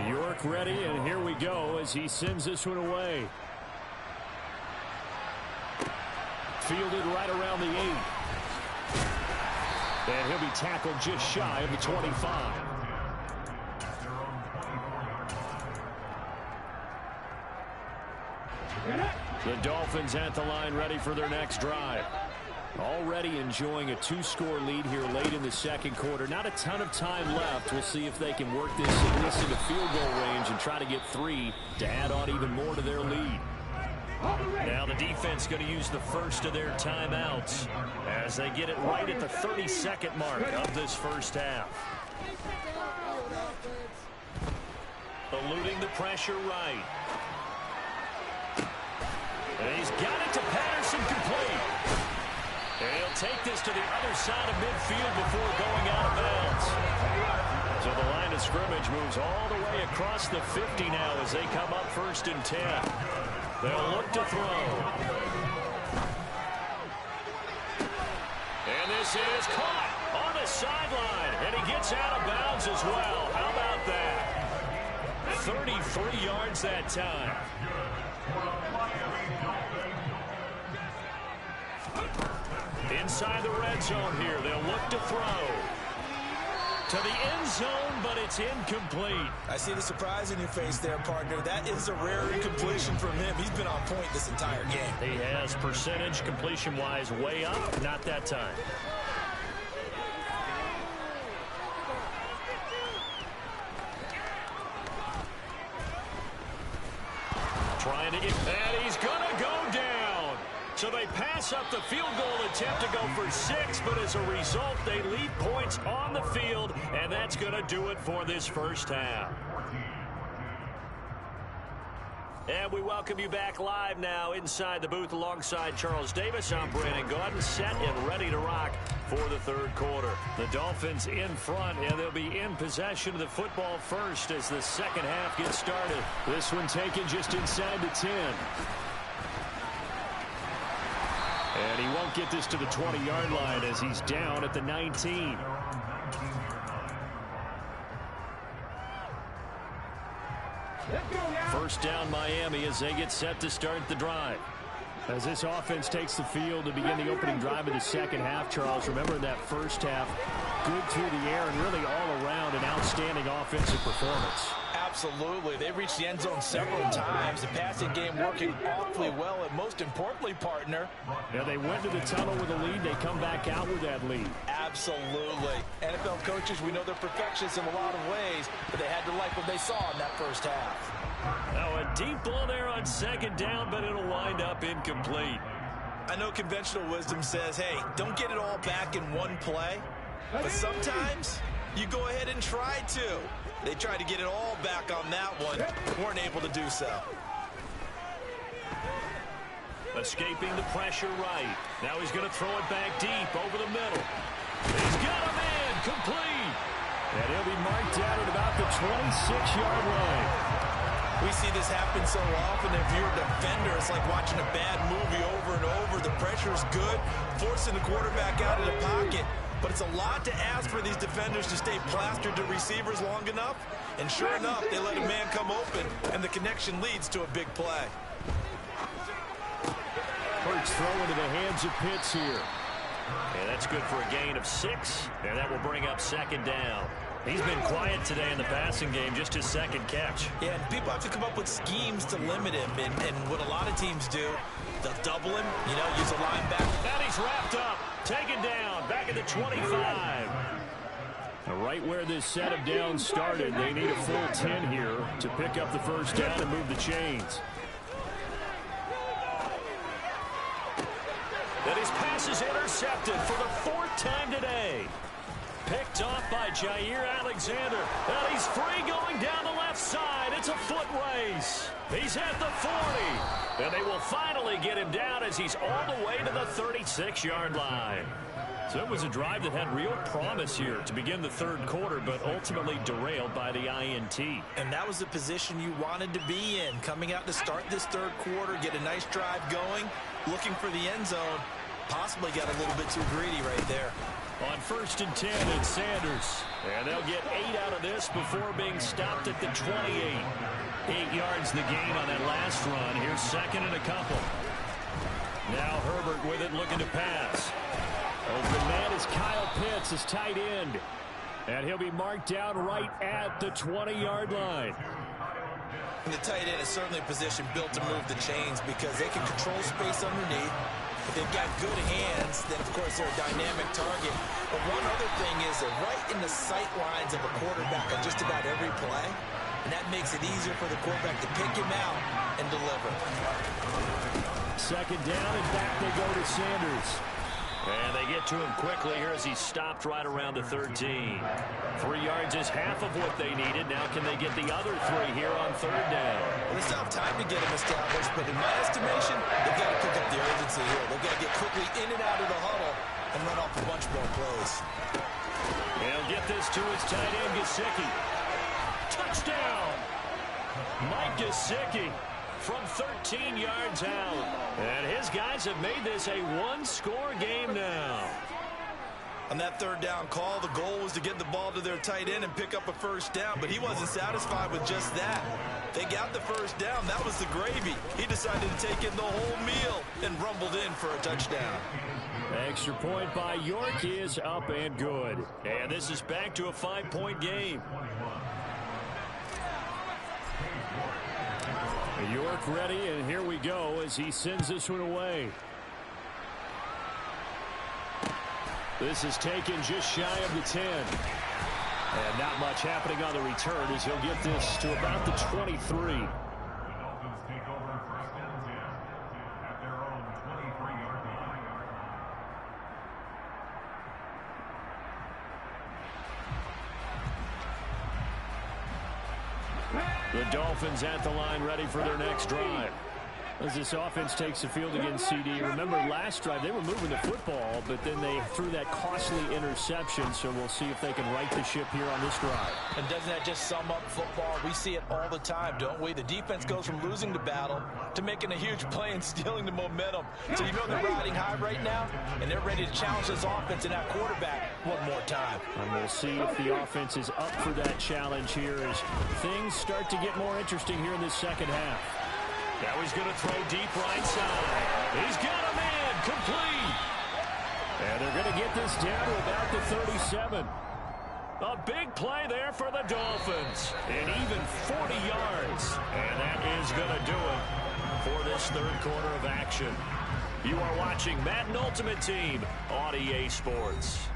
York ready, and here we go as he sends this one away. Fielded right around the 8. And he'll be tackled just shy of the 25. The Dolphins at the line ready for their next drive. Already enjoying a 2-score lead here late in the second quarter. Not a ton of time left. We'll see if they can work this at least into field goal range and try to get 3 to add on even more to their lead. Now the defense going to use the first of their timeouts as they get it right at the 30-second mark of this first half. Eluding the pressure right. And he's got it to Patterson, complete. And he'll take this to the other side of midfield before going out of bounds. So the line of scrimmage moves all the way across the 50 now as they come up 1st and 10. They'll look to throw. And this is caught on the sideline. And he gets out of bounds as well. How about that? 33 yards that time. Inside the red zone here. They'll look to throw. To the end zone, but it's incomplete. I see the surprise in your face there, partner. That is a rare incompletion from him. He's been on point this entire game. He has percentage completion-wise way up. Not that time. Trying to get that. He's going to go down. So they pass up the field goal attempt to go for 6, but as a result, they leave points on the field, and that's going to do it for this first half. And we welcome you back live now inside the booth alongside Charles Davis. I'm Brandon Gaudin, set and ready to rock for the third quarter. The Dolphins in front, and they'll be in possession of the football first as the second half gets started. This one taken just inside the 10. And he won't get this to the 20-yard line as he's down at the 19. First down Miami as they get set to start the drive. As this offense takes the field to begin the opening drive of the second half, Charles, remember that first half, good through the air and really all around an outstanding offensive performance. Absolutely. They reached the end zone several times. The passing game working awfully well, and most importantly, partner. Yeah, they went to the tunnel with a lead. They come back out with that lead. Absolutely. NFL coaches, we know they're perfectionists in a lot of ways, but they had to like what they saw in that first half. Now a deep ball there on second down, but it'll wind up incomplete. I know conventional wisdom says, hey, don't get it all back in one play, but sometimes you go ahead and try to. They tried to get it all back on that one, weren't able to do so. Escaping the pressure right. Now he's going to throw it back deep over the middle. He's got a man, complete. And he'll be marked down at about the 26-yard line. We see this happen so often. If you're a defender, it's like watching a bad movie over and over. The pressure's good, forcing the quarterback out of the pocket. But it's a lot to ask for these defenders to stay plastered to receivers long enough. And sure enough, they let a man come open, and the connection leads to a big play. Hurts throw into the hands of Pitts here. And that's good for a gain of 6, and that will bring up second down. He's been quiet today in the passing game, just his second catch. Yeah, and people have to come up with schemes to limit him. And what a lot of teams do, they'll double him, you know, use a linebacker. And he's wrapped up, taken down, back at the 25. Right where this set of downs started, they need a full 10 here to pick up the first down and move the chains. And his pass is intercepted for the 4th time today. Picked off by Jair Alexander. And he's free going down the left side. It's a foot race. He's at the 40. And they will finally get him down as he's all the way to the 36-yard line. So it was a drive that had real promise here to begin the third quarter, but ultimately derailed by the INT. And that was the position you wanted to be in. Coming out to start this third quarter, get a nice drive going, looking for the end zone. Possibly got a little bit too greedy right there. On 1st and 10, it's Sanders. And they'll get 8 out of this before being stopped at the 28. 8 yards the gain on that last run. Here's second and a couple. Now Herbert with it, looking to pass. Open man is Kyle Pitts, his tight end. And he'll be marked down right at the 20-yard line. And the tight end is certainly a position built to move the chains because they can control space underneath. If they've got good hands, then, of course, they're a dynamic target. But one other thing is they're right in the sight lines of a quarterback on just about every play. and that makes it easier for the quarterback to pick him out and deliver. Second down, and back they go to Sanders. And they get to him quickly here as he stopped right around the 13. 3 yards is half of what they needed. Now can they get the other 3 here on third down? Well, they still have time to get him established, but in my estimation, they've got to pick up the urgency here. They've got to get quickly in and out of the huddle and run off a bunch more plays. He'll get this to his tight end, Gesicki. Touchdown! Mike Gesicki from 13 yards out. And his guys have made this a one-score game now. On that third down call, the goal was to get the ball to their tight end and pick up a first down, but he wasn't satisfied with just that. They got the first down. That was the gravy. He decided to take in the whole meal and rumbled in for a touchdown. Extra point by York is up and good. And this is back to a 5-point game. York ready, and here we go as he sends this one away. This is taken just shy of the 10. And not much happening on the return as he'll get this to about the 23. The Dolphins at the line ready for their next drive. As this offense takes the field against CD, remember last drive they were moving the football, but then they threw that costly interception, so we'll see if they can right the ship here on this drive. And doesn't that just sum up football? We see it all the time, don't we? The defense goes from losing the battle to making a huge play and stealing the momentum. So you know they're riding high right now, and they're ready to challenge this offense and that quarterback one more time. And we'll see if the offense is up for that challenge here as things start to get more interesting here in this second half. Now he's going to throw deep right side. He's got a man complete. And they're going to get this down to about the 37. A big play there for the Dolphins. And even 40 yards. And that is going to do it for this third quarter of action. You are watching Madden Ultimate Team on EA Sports.